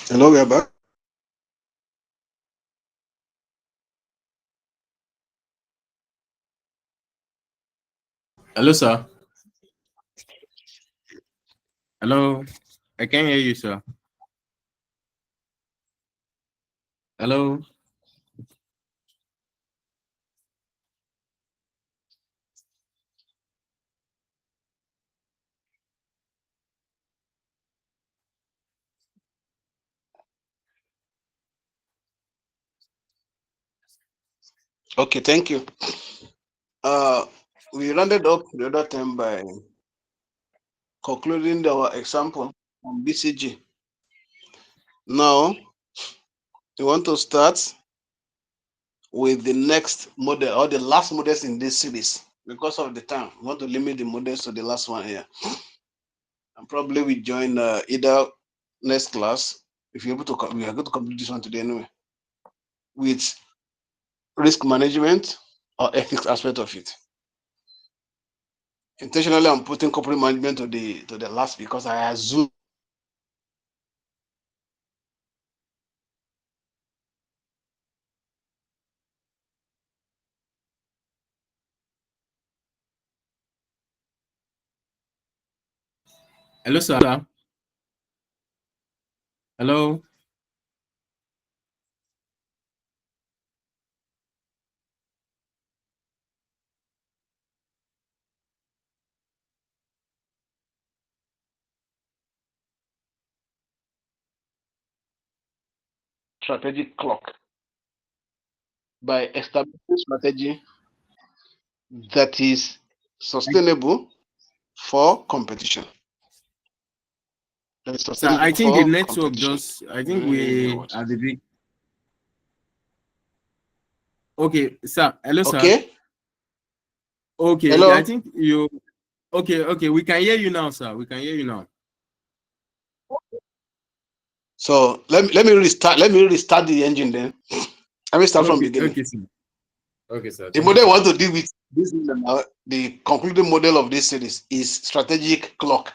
Hello, we are back. Hello, sir. Hello. I can hear you, sir. Hello. Okay, thank you. We rounded up the other time by concluding our example on BCG. Now, we want to start with the next model or the last models in this series. Because of the time, we want to limit the models to the last one here. And probably we join either next class, if you're able to, we are going to complete this one today anyway, with risk management or ethics aspect of it. Intentionally, I'm putting corporate management to the last because I assume Hello, sir. Hello. strategic clock by establishing strategy that is sustainable for competition. That is Sir, I sustainable think the for network competition. just, I think we are the big. Okay, sir. Hello, sir. Okay. Okay, Hello. I think you, okay. We can hear you now, sir. We can hear you now. So let me restart the engine then. Let me start from beginning. Okay, sir. Okay, sir. The model I want to deal with this is the concluding model of this series is strategic clock.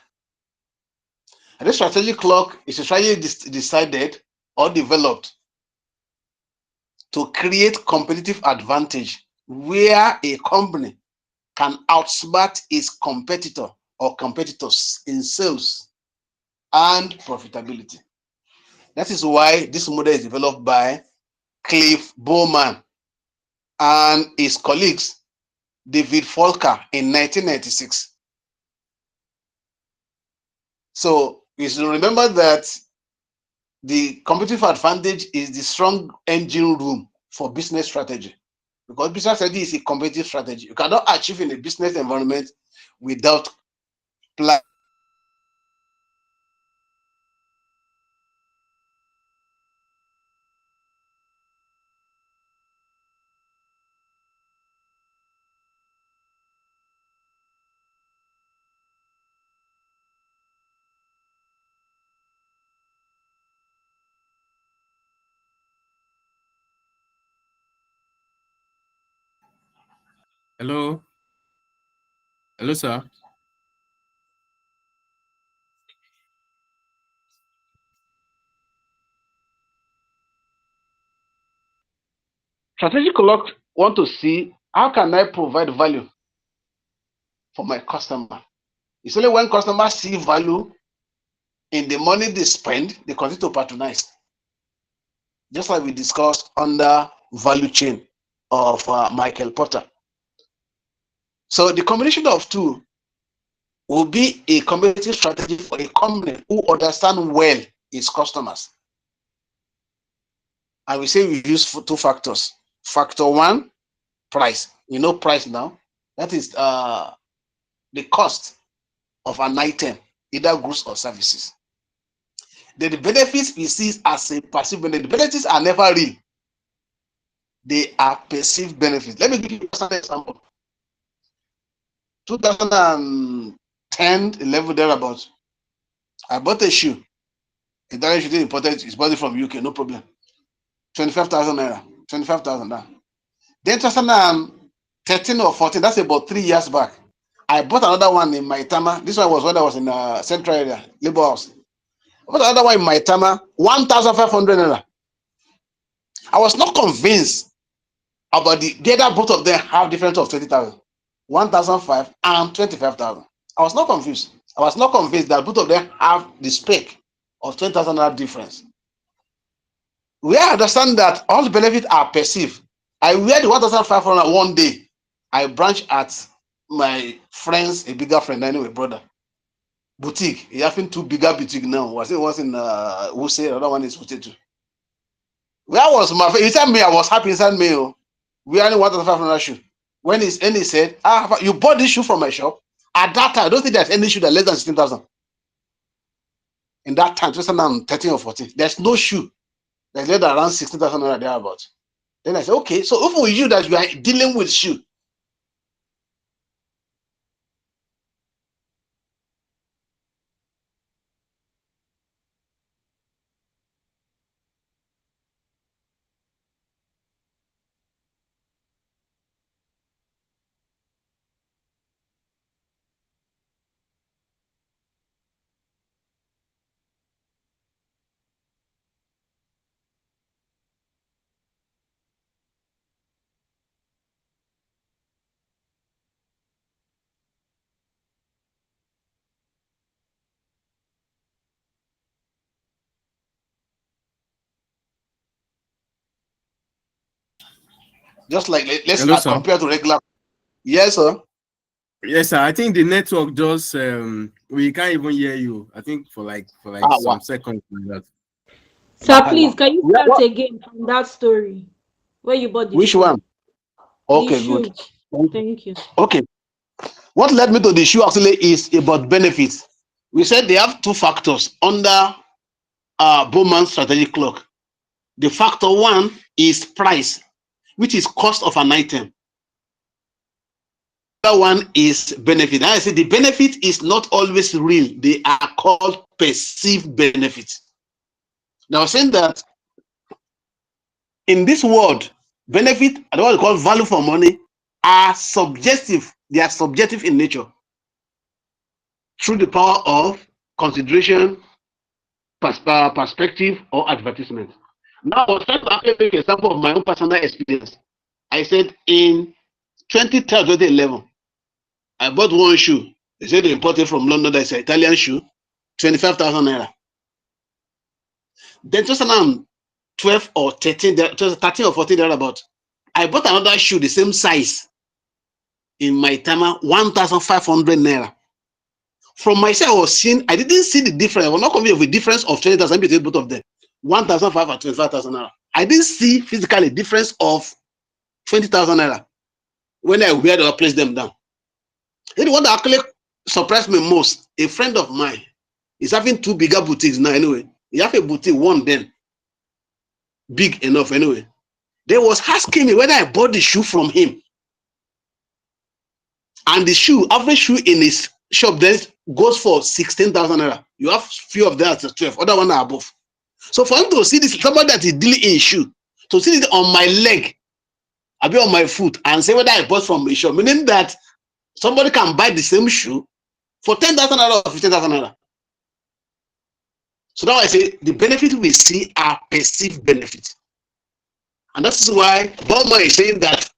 And this strategic clock is a strategy decided or developed to create competitive advantage where a company can outsmart its competitor or competitors in sales and profitability. That is why this model is developed by Cliff Bowman and his colleagues, David Folker, in 1996. So you should remember that the competitive advantage is the strong engine room for business strategy, because business strategy is a competitive strategy. You cannot achieve in a business environment without plan. Hello. Hello, sir. Strategic clock want to see how can I provide value for my customer. It's only when customers see value in the money they spend, they continue to patronize. Just like we discussed under value chain of Michael Porter. So the combination of two will be a competitive strategy for a company who understand well its customers. And we say we use two factors. Factor one, price. You know price now. That is the cost of an item, either goods or services. Then the benefits we see as a passive benefit. The benefits are never real. They are perceived benefits. Let me give you an example. 2010, 11, thereabouts. I bought a shoe. A direct shoe imported, it's bought it from UK, no problem. 25,000 naira. 25,000 naira. Then 2013 or 14, that's about 3 years back. I bought another one in Maitama. This one was when I was in Central area, Labor House. I bought another one in Maitama, 1,500 naira. I was not convinced about the other both of them have difference of 20,000. 1,500 and 25,000. I was not confused. I was not convinced that both of them have the spec of 20,000 naira difference. We understand that all the benefits are perceived. I wear the 1,500 one day. I branch at my friends, a bigger friend anyway, brother. Boutique. He having two bigger boutique now. Was it was in Wuse, another one is Potato. Where was my friend? He said me, I was happy inside me. We only 1,500 shoe. When he said, you bought this shoe from my shop. At that time, I don't think there's any shoe that less than 16,000. In that time, 2013 or 14, there's no shoe that's less than around 16,000 naira thereabout. Then I said, okay, so if we you that you are dealing with shoe, just like let's Hello, sir. compare to regular. Yes, sir. Yes, sir. I think the network just we can't even hear you. I think for like some wow. seconds like that. Sir, please, can you start again from that story where you bought the Which shoe? one? Okay, The good. shoe. Thank you. Okay. What led me to the shoe actually is about benefits. We said they have two factors under Bowman strategic clock. The factor one is price, which is cost of an item. The other one is benefit. And I say the benefit is not always real. They are called perceived benefits. Now, I'm saying that in this world, benefit, and what we call value for money, are subjective. They are subjective in nature through the power of consideration, perspective, or advertisement. Now, I was trying to actually make an example of my own personal experience. I said in 2010, 2011, I bought one shoe. They said they imported from London. That's an Italian shoe, 25,000 naira. Then 2012 or 13 or 14 thereabout, I bought another shoe, the same size, in my Tama, 1,500 naira. From myself, I was seeing, I didn't see the difference. I was not convinced of a difference of 20,000 between both of them. 1,500 and 25,000 naira. I didn't see physically difference of 20,000 naira when I wear or place them down. And what actually surprised me most, a friend of mine is having two bigger boutiques now anyway. He have a boutique, one then, big enough anyway. They was asking me whether I bought the shoe from him. And the shoe, average shoe in his shop then goes for 16,000 naira. You have few of them at 12, other one are above. So for him to see this, somebody that is dealing in shoe, to see it on my leg, I'll be on my foot and say whether I bought from a shop, meaning that somebody can buy the same shoe for 10,000 naira or 15,000 naira. So now I say the benefits we see are perceived benefits. And that's why Boma is saying that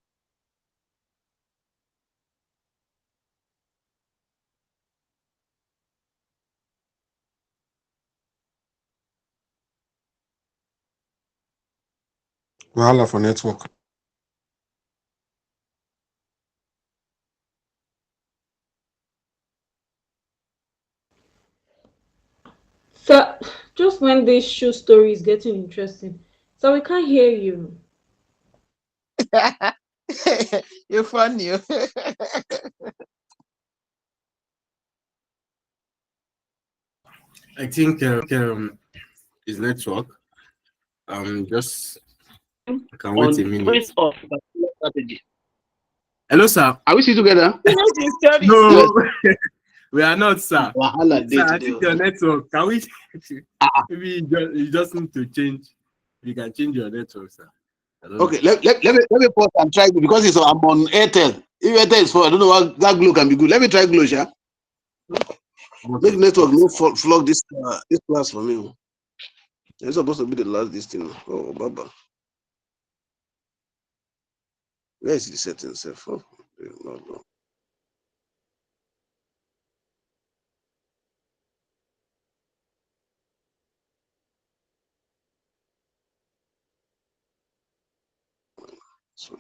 Wahala for network. So, just when this shoe story is getting interesting, so we can't hear you. You're funny. I think his network. Just I can wait a on minute. trace of strategy. Hello, sir. Are we still together? No, Yes. we are not, sir. Wahala day Sir, I today. think your network. Can we? Maybe you just need to change. You can change your network, sir. I don't Okay, know. let me pause and try because I'm on Airtel. If Airtel is for I don't know what that Glow can be good. Let me try Glow, yeah. Okay. Make network no flog this class for me. It's supposed to be the last this thing. Oh, Baba. Where is the settings? Oh, no. So,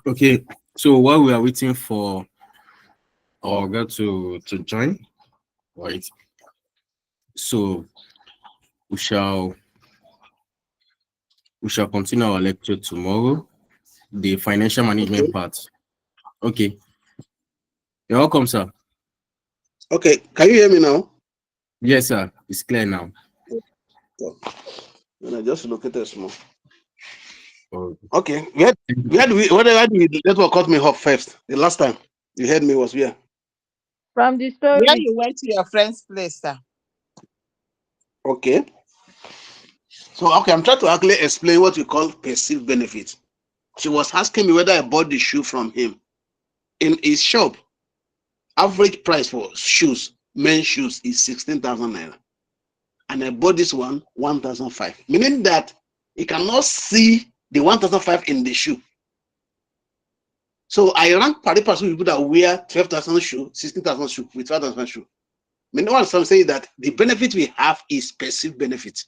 Okay. So while we are waiting for our girl to join, right? So we shall continue our lecture tomorrow, the financial management part. Okay. You're welcome, sir. Okay, can you hear me now? Yes, sir. It's clear now. And I just located small. Oh, Okay, where did the network cut me off first? The last time you heard me was where? From the Where story. you went to your friend's place, sir? Okay. So okay, I'm trying to actually explain what we call perceived benefit. She was asking me whether I bought the shoe from him. In his shop, average price for shoes, men's shoes, is 16,000 naira. And I bought this one 1,005. Meaning that he cannot see the 1,005 in the shoe. So I rank pari passu people that wear 12,000 shoe, 16,000 shoe with 5,000 shoe. Meaning what I'm saying that the benefit we have is perceived benefit.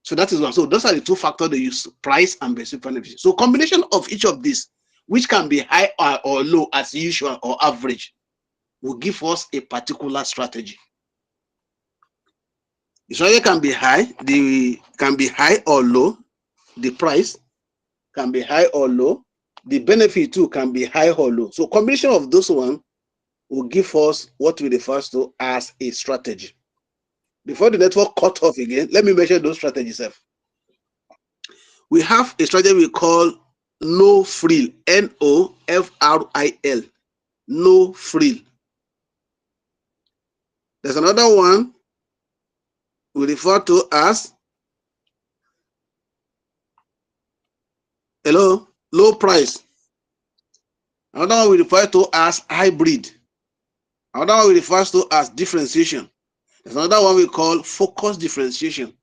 So that is one. So those are the two factors they use: price and perceived benefit. So combination of each of these, which can be high or low as usual or average, will give us a particular strategy. The strategy can be high, can be high or low. The price can be high or low. The benefit too can be high or low. So combination of those one will give us what we refer to as a strategy. Before the network cut off again, let me mention those strategies. We have a strategy we call no frill, NOFRIL, no frill. There's another one we refer to as low price. Another one we refer to as hybrid. Another one we refer to as differentiation. There's another one we call focus differentiation.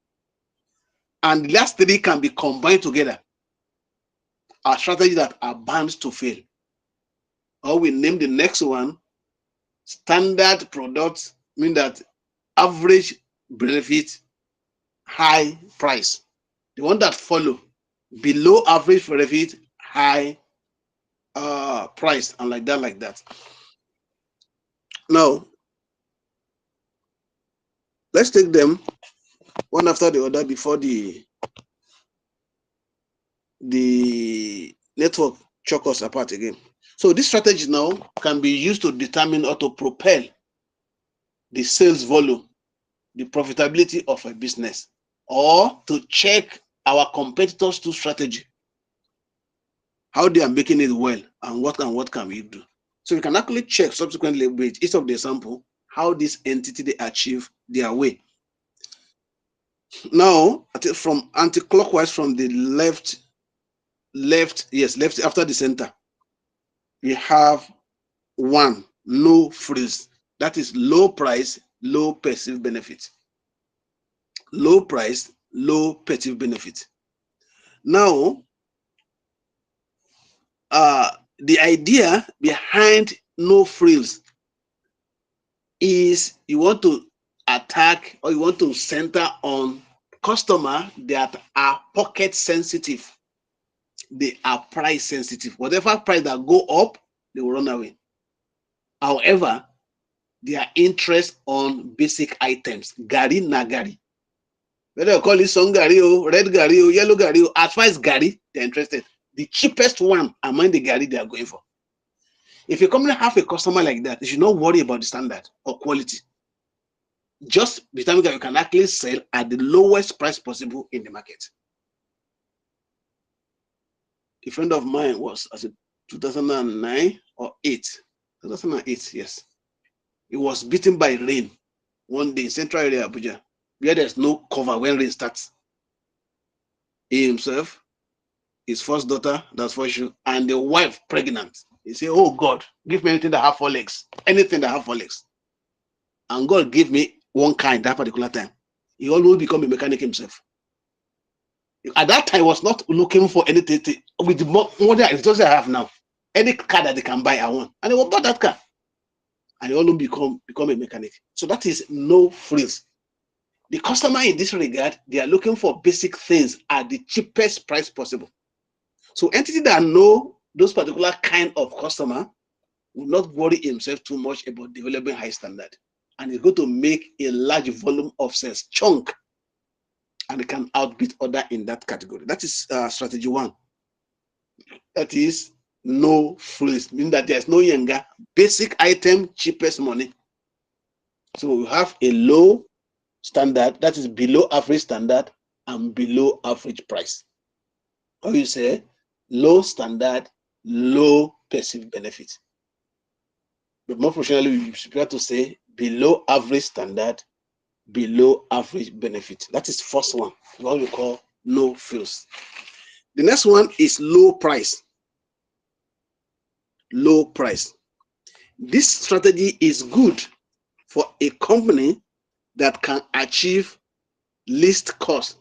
And the last three can be combined together. Are strategies that are bound to fail. Or we name the next one standard products, mean that average benefit, high price. The one that follow below average benefit, high price, and like that. Now, let's take them one after the other before the network choke us apart again. So this strategy now can be used to determine or to propel the sales volume, the profitability of a business, or to check our competitors' to strategy, how they are making it well, and what can we do. So we can actually check subsequently with each of the sample how this entity they achieve their way. Now, from anti-clockwise from the left after the center, we have one, no frills. That is low price, low perceived benefit. Low price, low perceived benefit. Now, the idea behind no frills is you want to attack or you want to center on customer that are pocket sensitive. They are price sensitive. Whatever price that go up, they will run away. However, their interest on basic items, gari na gari. Whether you call it song gari, red gari, yellow gari, as far as gari, they're interested. The cheapest one among the gari they are going for. If you come and have a customer like that, you should not worry about the standard or quality. Just determine that you can actually sell at the lowest price possible in the market. A friend of mine was as a 2009 or 8, 2008, yes. He was beaten by rain one day in central area Abuja, where there's no cover when rain starts. He himself, his first daughter, that's for sure, and the wife pregnant. He said, "Oh God, give me anything that have 4 legs, anything that have 4 legs." And God gave me one kind that particular time. He always become a mechanic himself. At that time, I was not looking for anything with the modern resources I have now. Any car that they can buy, I want. And he will buy that car. And he always become a mechanic. So that is no frills. The customer in this regard, they are looking for basic things at the cheapest price possible. So entity that know those particular kind of customer will not worry himself too much about developing high standard, and he's going to make a large volume of sales chunk, and it can outbid other in that category. That is strategy one. That is no frills, meaning that there's no younger, basic item, cheapest money. So we have a low standard, that is below average standard and below average price. Or you say low standard, low perceived benefit. But more professionally, we prefer to say below average standard, below average benefit. That is first one, what we call no frills. The next one is low price. Low price. This strategy is good for a company that can achieve least cost.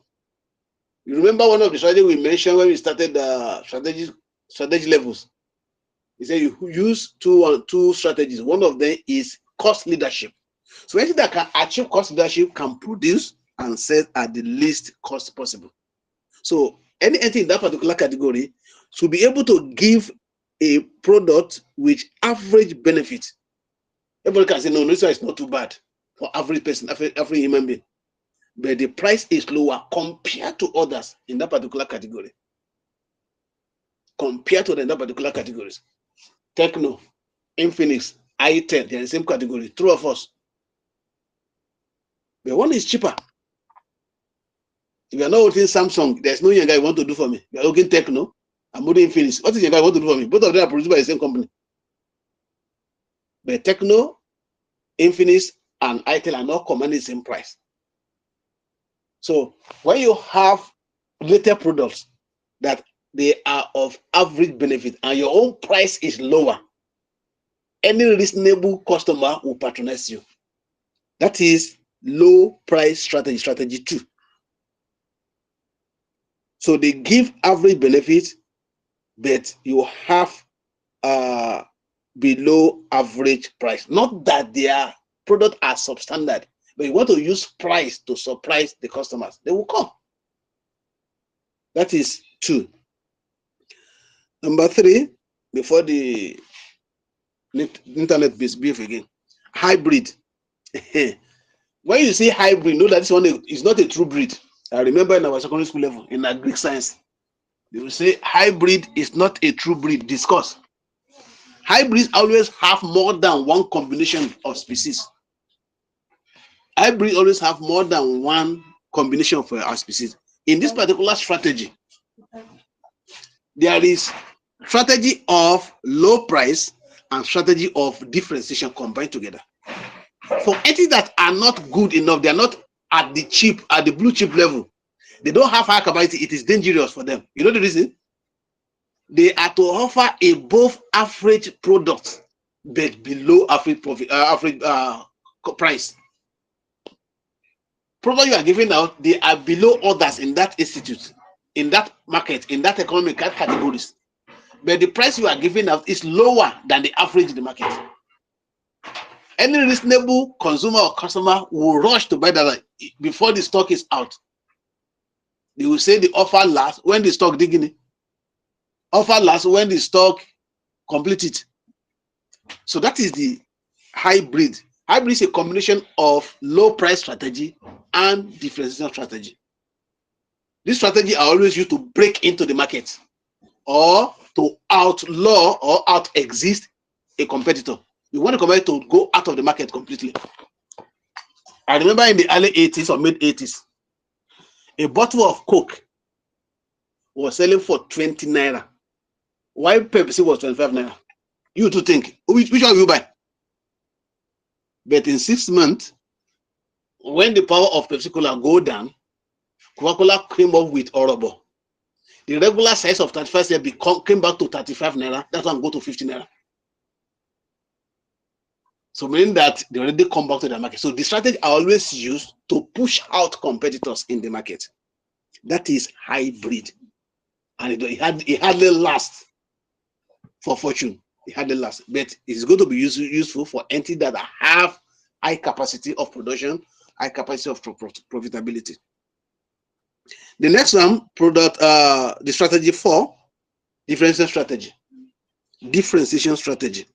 You remember one of the strategies we mentioned when we started the strategy levels? We said you use two strategies. One of them is cost leadership. So anything that can achieve cost leadership can produce and sell at the least cost possible. So anything in that particular category should be able to give a product with average benefit. Everybody can say, no, this one is not too bad for average person, average human being. But the price is lower compared to others in that particular category. Compared to that particular categories. Techno, Infinix, itel, they're in the same category, true of us. But one is cheaper. If you're not working Samsung, there's no younger you want to do for me. You're looking Techno, I'm holding Infinix. What is younger you want to do for me? Both of them are produced by the same company. But Techno, Infinix, and itel are not commanding the same price. So when you have later products that they are of average benefit and your own price is lower, any reasonable customer will patronize you. That is low price strategy, strategy 2. So they give average benefit, but you have below average price. Not that their product are substandard, but you want to use price to surprise the customers. They will come. That is 2. Number 3, before the internet beef again, hybrid. When you say hybrid, know that this one is not a true breed. I remember in our secondary school level, in our Greek science, they will say hybrid is not a true breed. Discuss. Hybrids always have more than one combination of species. Hybrids always have more than one combination for our species. In this particular strategy, there is strategy of low price and strategy of differentiation combined together. For entities that are not good enough, they are not at the blue chip level, they don't have high capacity, it is dangerous for them. You know the reason? They are to offer above average products, but below average profit, price. Product you are giving out, they are below others in that institute, in that market, in that economic categories. But the price you are giving out is lower than the average in the market. Any reasonable consumer or customer will rush to buy that before the stock is out. They will say the offer lasts when the stock digging. Offer lasts when the stock completed. So that is the hybrid. Hybrid is a combination of low price strategy and differentiation strategy. This strategy are always used to break into the market or to outlaw or out-exist a competitor. You want a competitor to go out of the market completely. I remember in the early 80s or mid 80s, a bottle of Coke was selling for 20 naira. While Pepsi was 25 naira. You two think, which one will you buy? But in 6 months, when the power of Pepsi Cola go down, Coca-Cola came up with Orobo. The regular size of 35 naira came back to 35 naira. That one go to 50 naira. So meaning that they already come back to the market. So the strategy I always use to push out competitors in the market. That is hybrid. And it hardly lasts for fortune. It hardly lasts. But it's going to be useful for entities that have high capacity of production, high capacity of profitability. The next one, the strategy 4, differentiation strategy. differentiation strategy.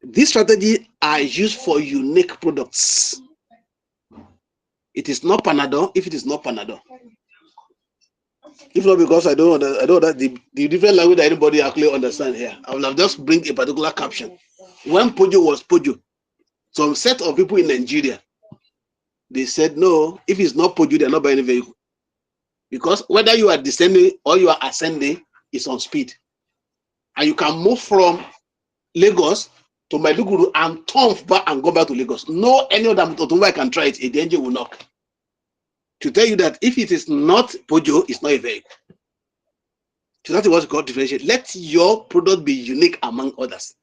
These strategies are used for unique products. It is not Panadol if it is not Panadol. If not because I don't know that the different language that anybody actually understand here. I will have just bring a particular caption. When Pojo was Pojo, some set of people in Nigeria, they said no, if it's not Pojo, they're not buying a vehicle. Because whether you are descending or you are ascending, it's on speed. And you can move from Lagos to Maiduguri and turn back and go back to Lagos. No any other automobile can try it, the engine will knock. To tell you that if it is not Pojo, it's not a vehicle. So that's what we call differentiate. Let your product be unique among others.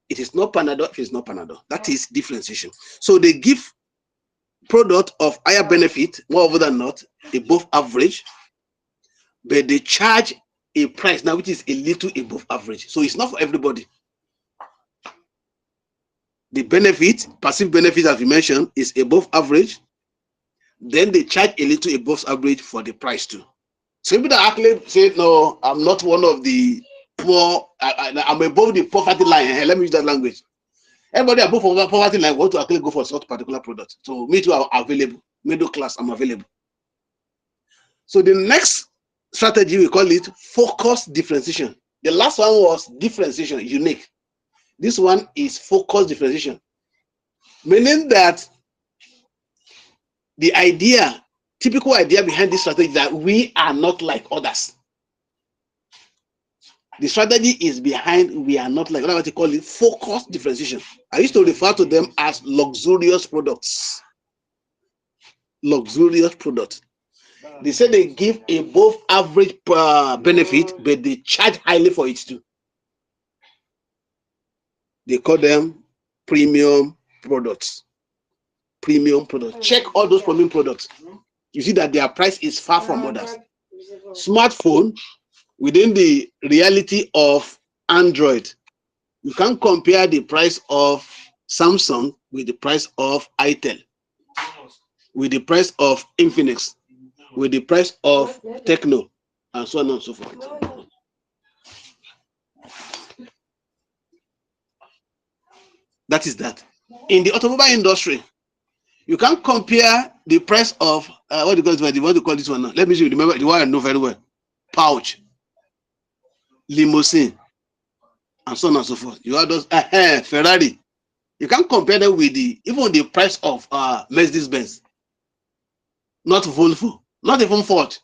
It is not Panadol if it's not Panadol. That is differentiation. So they give product of higher benefit, more often than not, above average, but they charge a price now which is a little above average. So it's not for everybody. The benefit, perceived benefit, as we mentioned, is above average. Then they charge a little above average for the price too. So people that actually say, no, I'm not one of the poor, I'm above the poverty line. Let me use that language. Everybody above the poverty line want to actually go for such particular product. So me too, I'm available. Middle class, I'm available. So the next strategy, we call it focus differentiation. The last one was differentiation, unique. This one is focus differentiation, meaning that the idea, typical idea behind this strategy is that we are not like others. The strategy is behind we are not like, what they call it, focus differentiation. I used to refer to them as luxurious products. Luxurious products. They say they give above average benefit, but they charge highly for it too. They call them premium products. Premium products. Check all those premium products. You see that their price is far from others. Smartphone, within the reality of Android, you can't compare the price of Samsung with the price of Itel, with the price of Infinix, with the price of Techno, and so on and so forth. That is that. In the automobile industry, you can't compare the price of what do you call this one now? Let me see. Remember the one I know very well: pouch, limousine, and so on and so forth. You have those Ferrari. You can't compare them with even the price of Mercedes-Benz, not Volvo, not even Ford.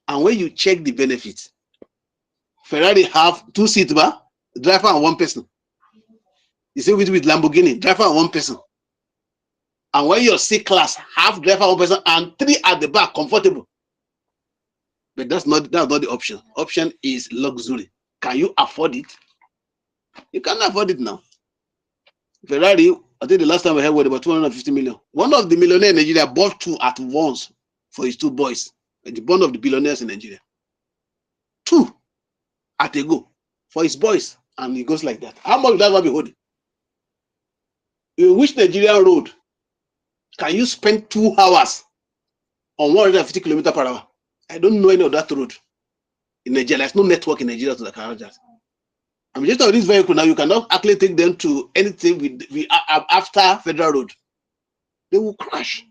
And when you check the benefits, Ferrari have 2 seats, driver and 1 person. You see with Lamborghini, driver and 1 person. And when your C class have driver 1 person and 3 at the back, comfortable. But that's not the option. Option is luxury. Can you afford it? You can't afford it now. Ferrari, I think the last time we heard was about 250 million. One of the millionaires in Nigeria bought 2 at once for his 2 boys. One of the billionaires in Nigeria. 2 at a go for his boys. And he goes like that. How much will that be holding? In which Nigerian road can you spend 2 hours on 150 kilometers per hour? I don't know any of that road in Nigeria. There's no network in Nigeria to carry that. I mean, just on this vehicle now, you cannot actually take them to anything with after Federal Road. They will crash.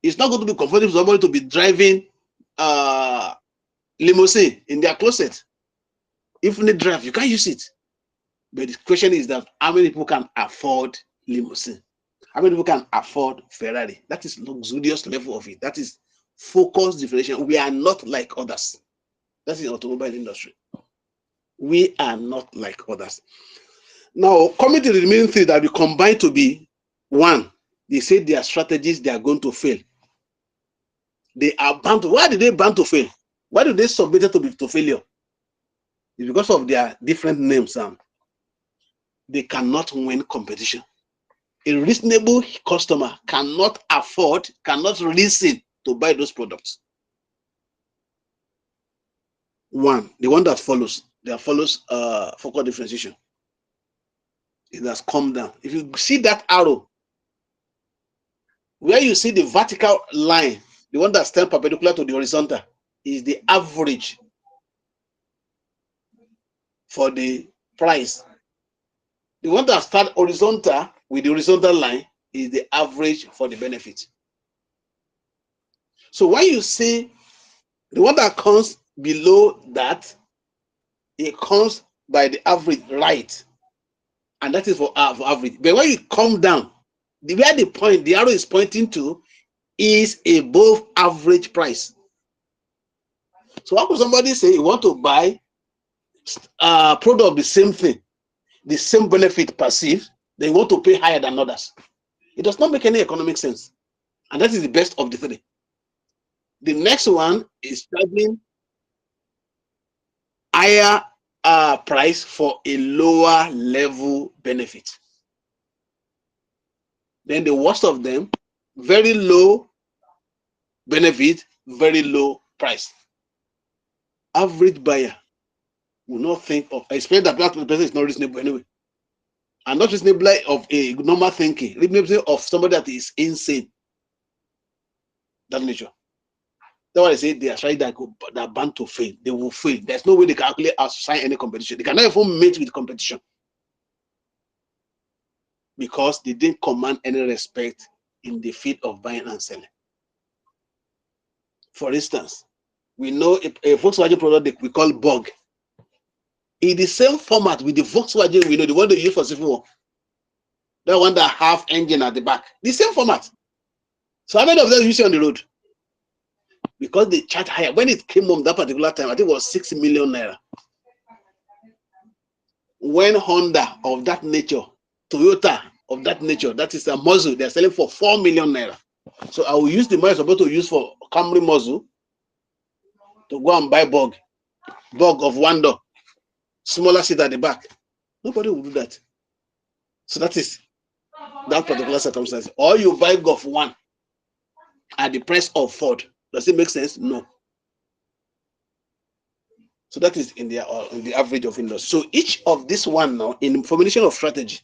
It's not going to be comfortable for somebody to be driving limousine in their closet. If they drive, you can't use it. But the question is that how many people can afford limousine? How many people can afford Ferrari? That is luxurious level of it. That is focus differentiation. We are not like others. That's in the automobile industry. We are not like others. Now, coming to the remaining things that we combine to be one, they say their strategies, they are going to fail. They are bound to. Why did they bound to fail? Why do they submit it to failure? It's because of their different names. They cannot win competition. A reasonable customer cannot afford, cannot reason to buy those products. One, the one that follows, focus differentiation. It has come down. If you see that arrow, where you see the vertical line, the one that stands perpendicular to the horizontal, is the average for the price. The one that start horizontal with the horizontal line is the average for the benefit. So when you see the one that comes below that, it comes by the average, right? And that is for average. But when you come down, where the point, the arrow is pointing to, is above average price. So how could somebody say you want to buy a product of the same thing, the same benefit perceived, they want to pay higher than others? It does not make any economic sense. And that is the best of the three. The next one is charging higher price for a lower level benefit. Then the worst of them, very low benefit, very low price. Average buyer will not think of, especially that person is not reasonable anyway. And not reasonable of a normal thinking, reasonable of somebody that is insane. That nature. That's why I say they are trying that are bound to fail. They will fail. There's no way they can actually assign any competition. They cannot even mate with competition because they didn't command any respect in the field of buying and selling. For instance, we know a Volkswagen product that we call Bug. In the same format with the Volkswagen, we know the one they use for Civil War. The one that have engine at the back. The same format. So how many of them you see on the road? Because they charge higher. When it came home that particular time, I think it was 6 million naira. When Honda of that nature, Toyota of that nature, that is a muzzle, they're selling for 4 million naira. So I will use the money I'm supposed to use for Camry muzzle to go and buy Bug of one door, smaller seat at the back. Nobody will do that. So that is that particular circumstance. Or you buy Golf 1 at the price of Ford. Does it make sense? No. So that is in the average of industry. So each of this one now, in formulation of strategy,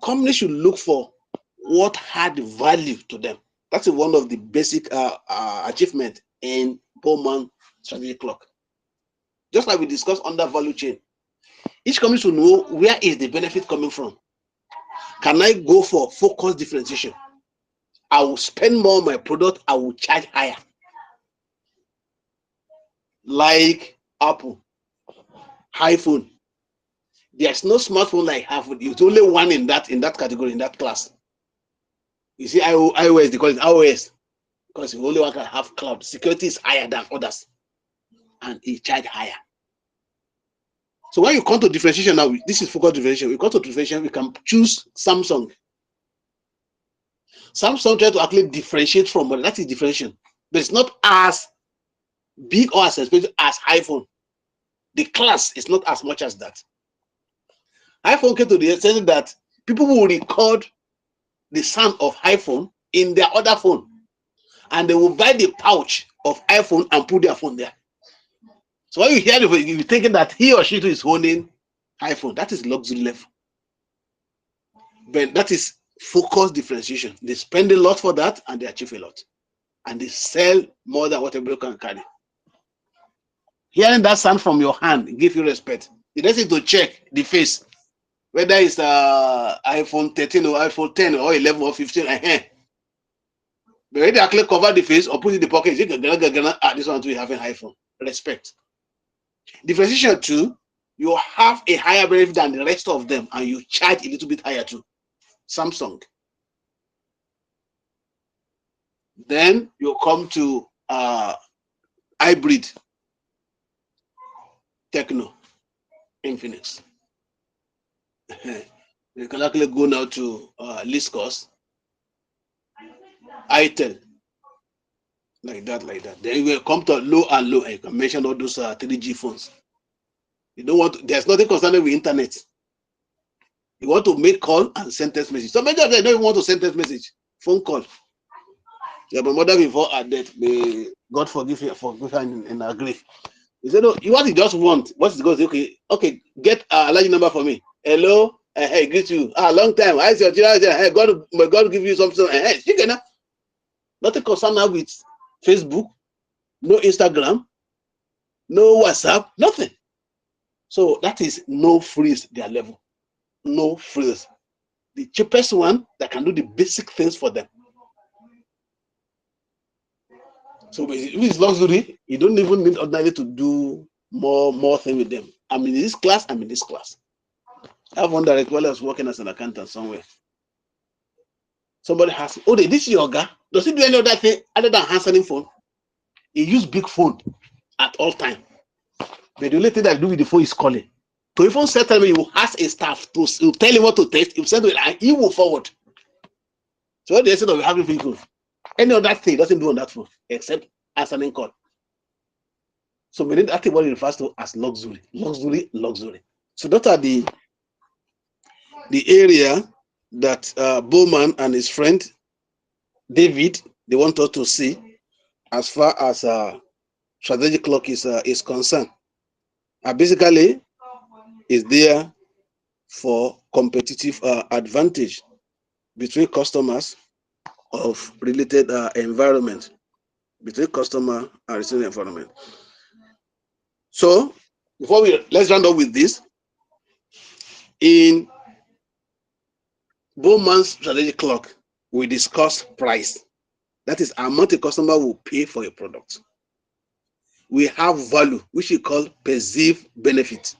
companies should look for what had value to them. That's one of the basic achievement in Bowman strategy clock. Just like we discussed under value chain, each company should know where is the benefit coming from. Can I go for focus differentiation? I will spend more on my product, I will charge higher. Like Apple, iPhone. There's no smartphone like iPhone. It's only one in that category, in that class. You see, iOS, they call it iOS, because the only one can have cloud. Security is higher than others, and it charge higher. So when you come to differentiation now, this is focus differentiation. We come to differentiation, we can choose Samsung. Samsung try to actually differentiate from, but that is differentiation. But it's not as big or as expensive as iPhone. The class is not as much as that. iPhone came to the extent that people will record the sound of iPhone in their other phone, and they will buy the pouch of iPhone and put their phone there. So when you hear it, you're thinking that he or she is owning iPhone. That is luxury level. But that is focus differentiation. They spend a lot for that and they achieve a lot. And they sell more than what everybody can carry. Hearing that sound from your hand give you respect. You don't need to check the face, whether it's iPhone 13 or iPhone 10 or 11 or 15. But when they actually cover the face or put it in the pocket, you can this one to have an iPhone. Respect. Differentiation too, you have a higher benefit than the rest of them and you charge a little bit higher too. Samsung. Then you come to hybrid, Techno, Infinix. You can actually go now to Liscos, Itel, like that. Then you will come to low and low. I can mention all those 3G phones. You don't want to, there's nothing concerning with internet. You want to make call and send text message. So many of them don't even want to send text message. Phone call. Yeah, my mother before her death, may God forgive her in her grief. He said, no, what you just want. What is goes? Okay, get a large number for me. Hello, hey, greet you. Long time. I see your children. Hey, may God give you something. Hey, you can nothing concerned now with Facebook, no Instagram, no WhatsApp, nothing. So that is no frills, their level. No frills. The cheapest one that can do the basic things for them. So if it's luxury, you don't even need ordinary to do more thing with them. I'm in this class, I'm in this class. I have one direct while I was working as an accountant somewhere. Somebody asked, oh, this is your guy. Does he do any other thing other than answering phone? He use big phone at all time. But the only thing that I do with the phone is calling. To even settle me, you ask a staff to tell him what to test, you send it and he will forward. So what the essence of having people? Any other thing doesn't do on that phone except answering call. So we need that thing what it refers to as luxury. Luxury, luxury. So that are the area that Bowman and his friend David they want us to see as far as strategic clock is concerned. Basically, is there for competitive advantage between customers of related environment, between customer and receiving environment. So before let's round up with this. In Bowman's strategic clock, we discuss price. That is amount a customer will pay for a product. We have value, which we call perceived benefit.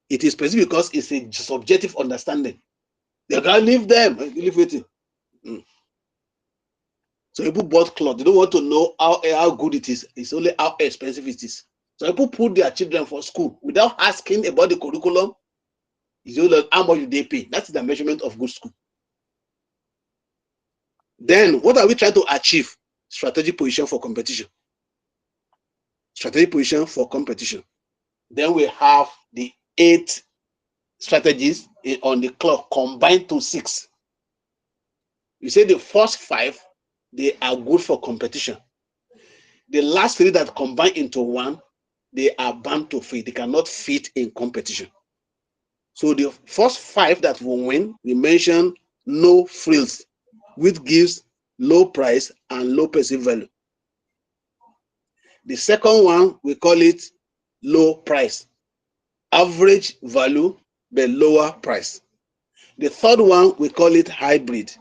It is perceived because it's a subjective understanding. They can't leave them. Leave it. So people bought cloth. They don't want to know how good it is. It's only how expensive it is. So people put their children for school without asking about the curriculum. It's only how much do they pay. That's the measurement of good school. Then what are we trying to achieve? Strategic position for competition. Strategic position for competition. Then we have the 8 strategies on the clock combined to 6. You say the first 5, they are good for competition. The last 3 that combine into 1, they are bound to fit. They cannot fit in competition. So the first 5 that will win, we mentioned no frills, which gives low price and low perceived value. The second one, we call it low price, average value, but lower price. The third one, we call it hybrid.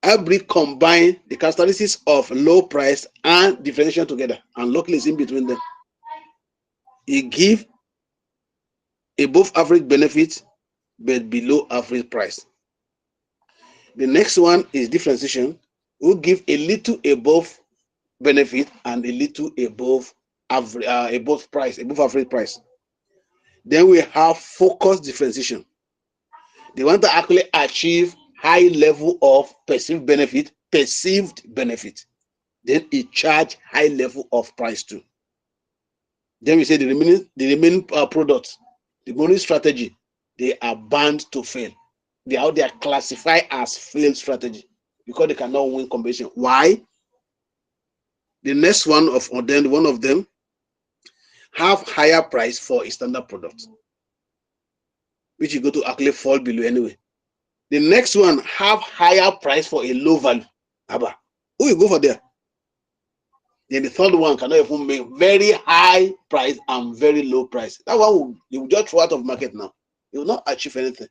Hybrid combine the characteristics of low price and differentiation together, and locally is in between them. It gives above average benefit, but below average price. The next one is differentiation, who give a little above benefit and a little above average, above average price. Then we have focused differentiation. They want to actually achieve high level of perceived benefit. Then it charge high level of price too. Then we say the remaining products, the money strategy, they are bound to fail. They are classified as failed strategy because they cannot win competition. Why? The next one of them have higher price for a standard product, which you go to actually fall below anyway. The next one have higher price for a low value. Who you go for there? Then the third one cannot even make very high price and very low price. That one you will just throw out of market now. You will not achieve anything.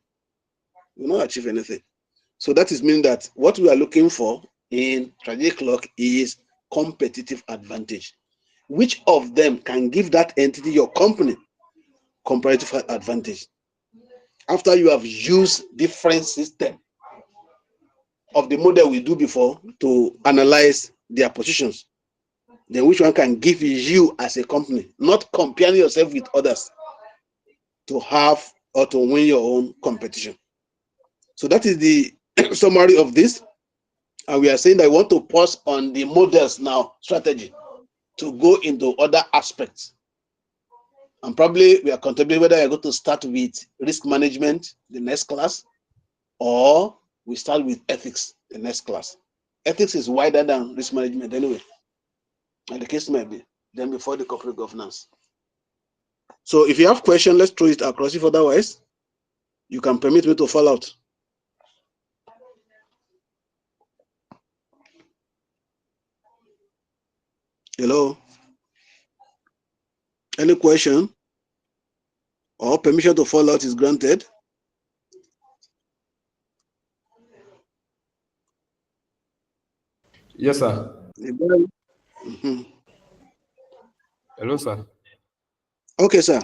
You will not achieve anything. So that is meaning that what we are looking for in strategic clock is competitive advantage. Which of them can give that entity, your company, comparative advantage? After you have used different system of the model we do before to analyze their positions, then which one can give you as a company, not comparing yourself with others, to have or to win your own competition. So that is the summary of this. And we are saying that I want to pause on the models now, strategy, to go into other aspects. And probably we are contemplating whether we're going to start with risk management, the next class, or we start with ethics, the next class. Ethics is wider than risk management anyway. And the case might be, then before the corporate governance. So if you have questions, let's throw it across. If otherwise, you can permit me to fall out. Hello? Any question? Or permission to fall out is granted? Yes, sir. Mhm. Hello, sir. Okay, sir.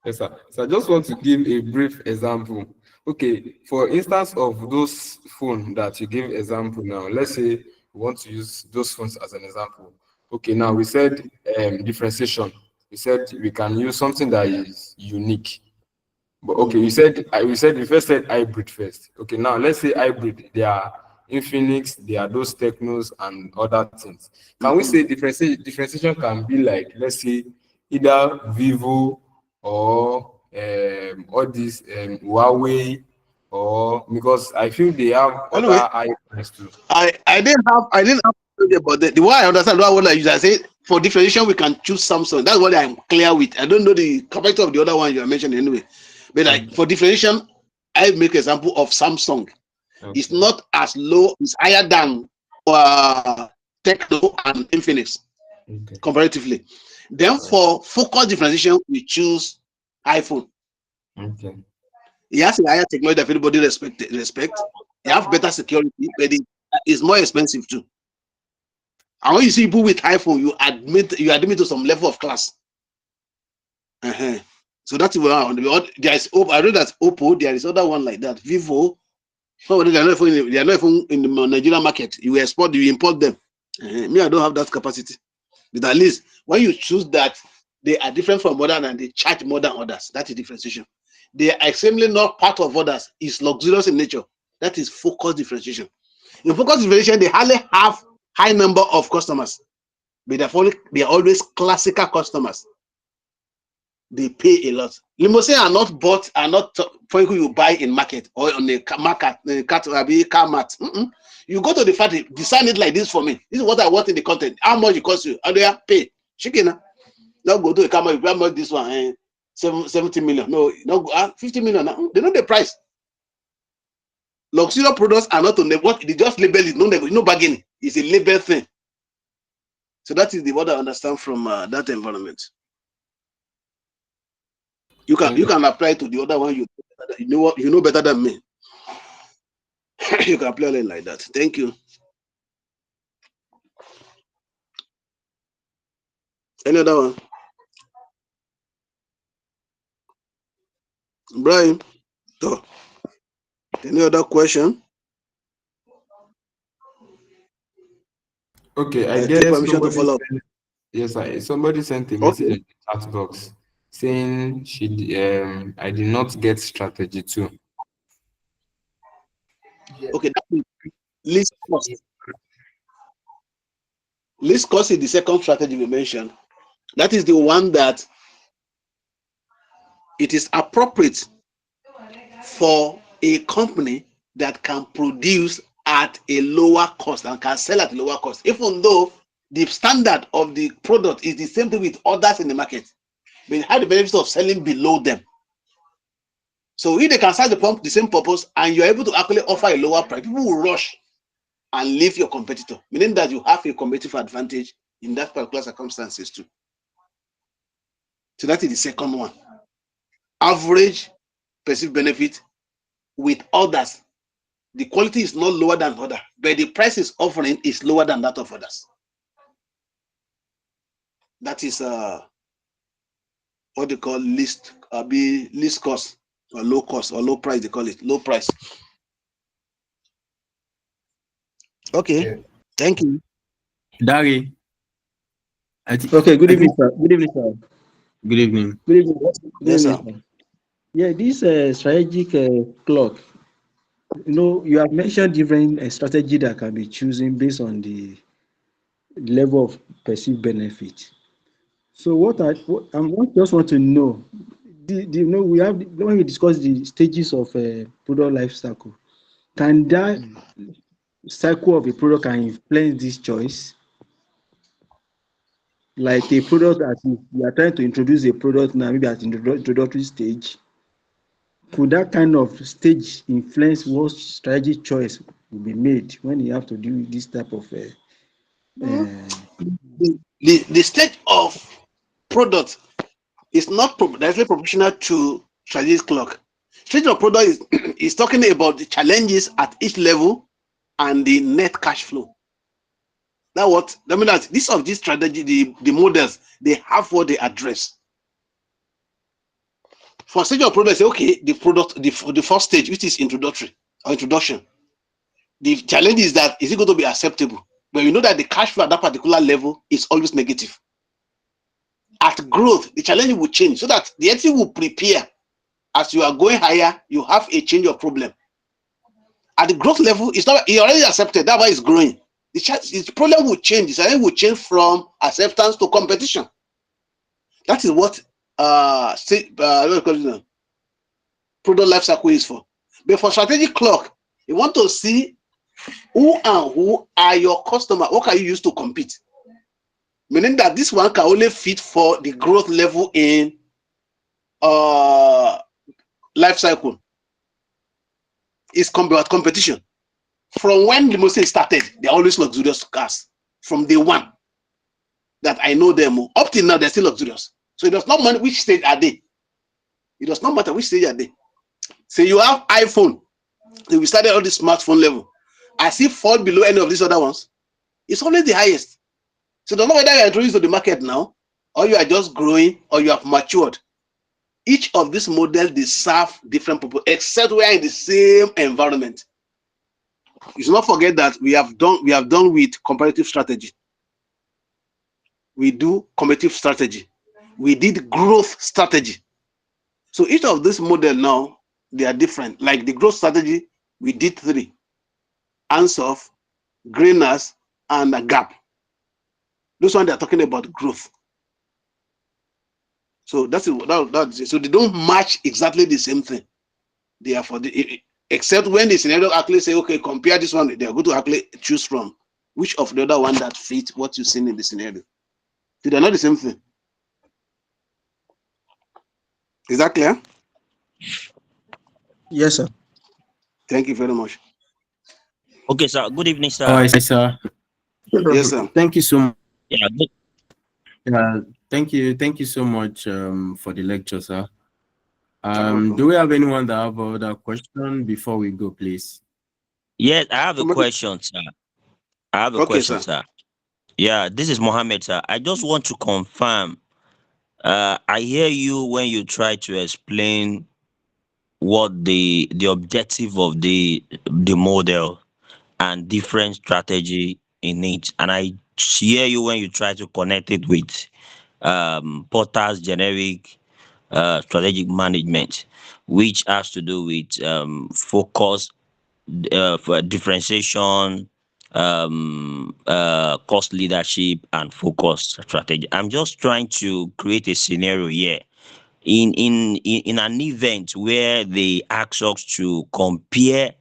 Yes, sir. So I just want to give a brief example. Okay, for instance of those phones that you give example now, let's say we want to use those phones as an example. Okay, now we said differentiation. We said we can use something that is unique. But okay, we first said hybrid first. Okay, now let's say hybrid. There are Infinix, there are those Technos and other things. Can we say differentiation can be like, let's say, either Vivo or all these Huawei, or because I feel they have Anyway, other iPhones too. I didn't have but the way I understand what I use, I say for differentiation we can choose Samsung. That's what I'm clear with. I don't know the capacity of the other one you are mentioning anyway. But like for differentiation, I make example of Samsung. It's not as low, it's higher than Techno and Infinix comparatively. Then for focus differentiation, we choose iPhone. Okay. It has a higher technology that everybody respect. It have better security, but it's more expensive too. And when you see people with iPhone, you admit to some level of class. So that's what there is. I know that Oppo. There is other one like that. Vivo. So they are not even in the Nigerian market. You export, you import them. Me, I don't have that capacity. But at least when you choose that, they are different from modern and they charge more than others. That is differentiation. They are extremely not part of others. It's luxurious in nature. That is focus differentiation. In focus differentiation, they hardly have high number of customers, but they are always classical customers. They pay a lot. Limousine are not bought, are not for you buy in market or on the market, car mat. You go to the factory, design it like this for me. This is what I want in the content. How much it costs you? And they pay. Chicken. Now go to the car mat. How much this one? 70 million. No, 50 million. They know the price. Luxurious products are not on the what they just label it. No bargaining. It's a label thing. So that is what I understand from that environment. You can apply to the other one. You know better than me. You can apply it like that. Thank you. Any other one? Brian. So, any other question? Okay, I Take guess permission to follow up. yes, somebody sent a message in the chat box saying I did not get strategy 2. Okay, that is least cost. Least cost is the second strategy we mentioned. That is the one that it is appropriate for a company that can produce at a lower cost and can sell at a lower cost, even though the standard of the product is the same thing with others in the market. But it has the benefit of selling below them. So if they can serve the same purpose and you're able to actually offer a lower price, people will rush and leave your competitor, meaning that you have a competitive advantage in that particular circumstances too. So that is the second one. Average perceived benefit with others. The quality is not lower than others, but the price is offering is lower than that of others. That is what they call least cost or low cost or low price. They call it low price. Okay, Yeah. thank you. Dari. Okay, good evening, sir. Good evening, sir. Good evening. Good evening. Good Yes, evening, sir. sir. Yeah, this strategic clock, you have mentioned different strategy that can be chosen based on the level of perceived benefit. So just want to know, we have when we discuss the stages of product life cycle, can that cycle of a product can influence this choice? Like a product that you are trying to introduce a product now, maybe at introductory stage, could that kind of stage influence what strategy choice will be made when you have to do this type of The stage of product is not directly proportional to strategic clock. Stage of product is, is talking about the challenges at each level and the net cash flow. That means that this of this strategy, the models, they have what they address. For stage of product, say, okay, the product, the first stage, which is introduction. The challenge is that is it going to be acceptable? But you know that the cash flow at that particular level is always negative. At growth, the challenge will change so that the entity will prepare. As you are going higher, you have a change of problem. At the growth level, it's not, he already accepted, that's why it's growing. The problem will change. The challenge will change from acceptance to competition. That is what product life cycle is for. But for strategic clock, you want to see who are your customer. What can you use to compete? Meaning that this one can only fit for the growth level in life cycle. It's about competition. From when limousine started, they're always luxurious cars. From day one that I know them, up till now, they're still luxurious. So it does not matter which stage are they. It does not matter which stage are they. So you have iPhone. So we started on the smartphone level. As if fall below any of these other ones, it's always the highest. So don't know whether you're introduced to the market now, or you are just growing, or you have matured. Each of these models, they serve different purposes, except we are in the same environment. You should not forget that we have done with comparative strategy. We do competitive strategy. We did growth strategy. So each of this model now, they are different. Like the growth strategy, we did 3: Ansoff, Greeners, and a Gap. Those one they are talking about growth. So that's it. So they don't match exactly the same thing. They are for the except when the scenario actually say, okay, compare this one, they are going to actually choose from which of the other one that fits what you've seen in the scenario. So they're not the same thing. Is that clear? Yes, sir. Thank you very much. Okay, sir. Good evening, sir. All right, sir. Yes, sir. Thank you so much. Yeah, good. Thank you so much for the lecture, sir. You're welcome. Do we have anyone that have other question before we go, please? Yes, I have a Somebody- question, sir. I have a Okay, question, sir. sir. Yeah, this is Mohammed, sir. I just want to confirm. I hear you when you try to explain what the objective of the model and different strategy in it, and I hear you when you try to connect it with Porter's generic strategic management, which has to do with focus, for differentiation, cost leadership, and focus strategy. I'm just trying to create a scenario here. In an event where they ask us to compare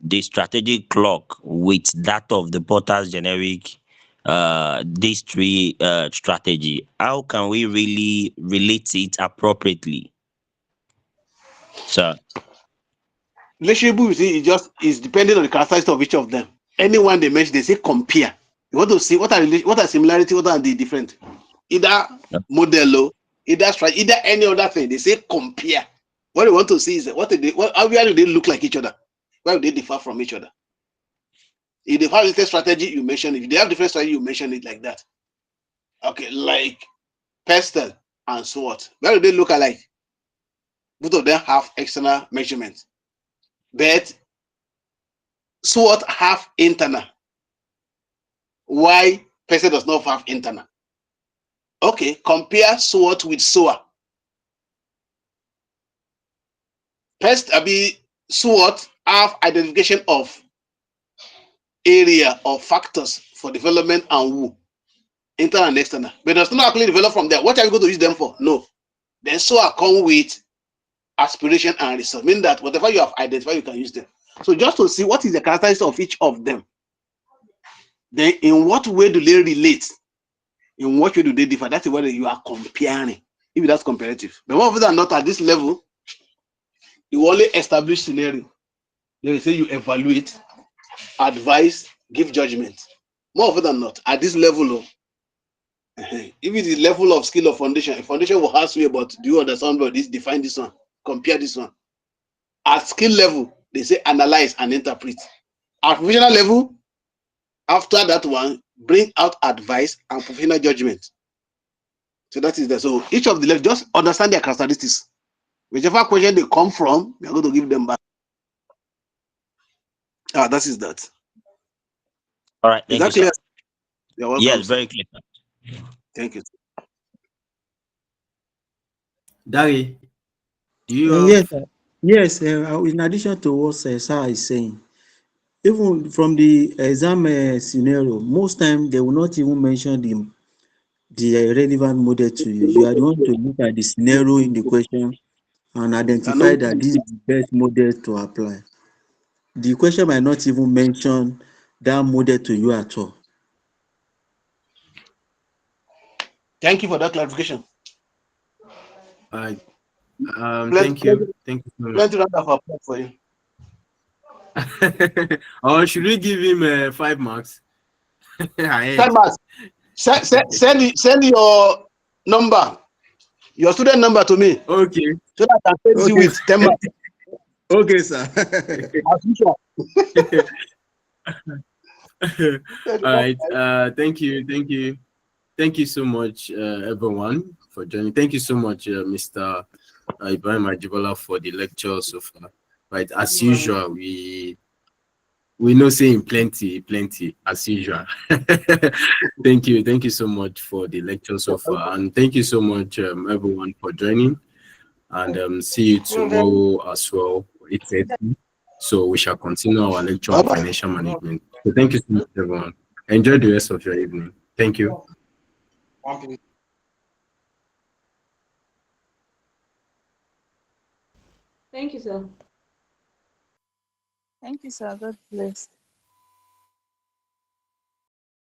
the strategic clock with that of the Porter's generic these 3 strategy, how can we really relate it appropriately, sir? Relationship with it is depending on the characteristics of each of them. Anyone they mention, they say compare. You want to see what are similarity, what are the different. Either model, either any other thing. They say compare. What they want to see is how do they look like each other? Why do they differ from each other? If they have different strategy, you mention it. If they have different strategy, you mention it like that. Okay, like pestle and SWOT. Why do they look alike? Both of them have external measurements. But SWOT have internal. Why pestle does not have internal? Okay, compare SWOT with SOA. SWOT have identification of area or factors for development and who, internal and external. But does not actually develop from there. What are you going to use them for? No. Then SOA come with aspiration and result. Meaning that whatever you have identified, you can use them. So just to see what is the characteristics of each of them. Then in what way do they relate? In what way do they differ? That's the way you are comparing. If that's comparative. But more often than not at this level, you only establish scenario. Then you say you evaluate, advise, give judgment. More often than not, at this level, If it's the level of skill of foundation, foundation will ask you about, do you understand about this? Define this one, compare this one. At skill level, they say analyze and interpret. At professional level, after that one, bring out advice and professional judgment. So that is there. So each of the levels, just understand their characteristics. Whichever question they come from, we are going to give them back. That is that. All right. Is Thank you, that clear? sir. You're welcome. Yes, Sir. very clear. Thank you. Dari, do you have Yes, yes. In addition to what Sir is saying, even from the exam scenario, most time they will not even mention the relevant model to you. You are the one to look at the scenario in the question and identify that this is the best model to apply. The question might not even mention that model to you at all. Thank you for that clarification. thank Plenty you so much. round of applause for you. Or should we give him 5 marks? 10 marks. Send your number, your student number to me. Okay. So that I can send you with 10 marks. Okay, sir. As usual. All right. Thank you so much, everyone, for joining. Thank you so much, Mr. Ibrahim Ajibola, for the lecture so far. Right, as usual, we know saying plenty as usual. Thank you so much for the lecture so far, and thank you so much, everyone, for joining. And see you tomorrow as well, 8:30. So we shall continue our lecture on financial management. So thank you so much, everyone. Enjoy the rest of your evening. Thank you. Thank you, sir. Thank you, sir. God bless.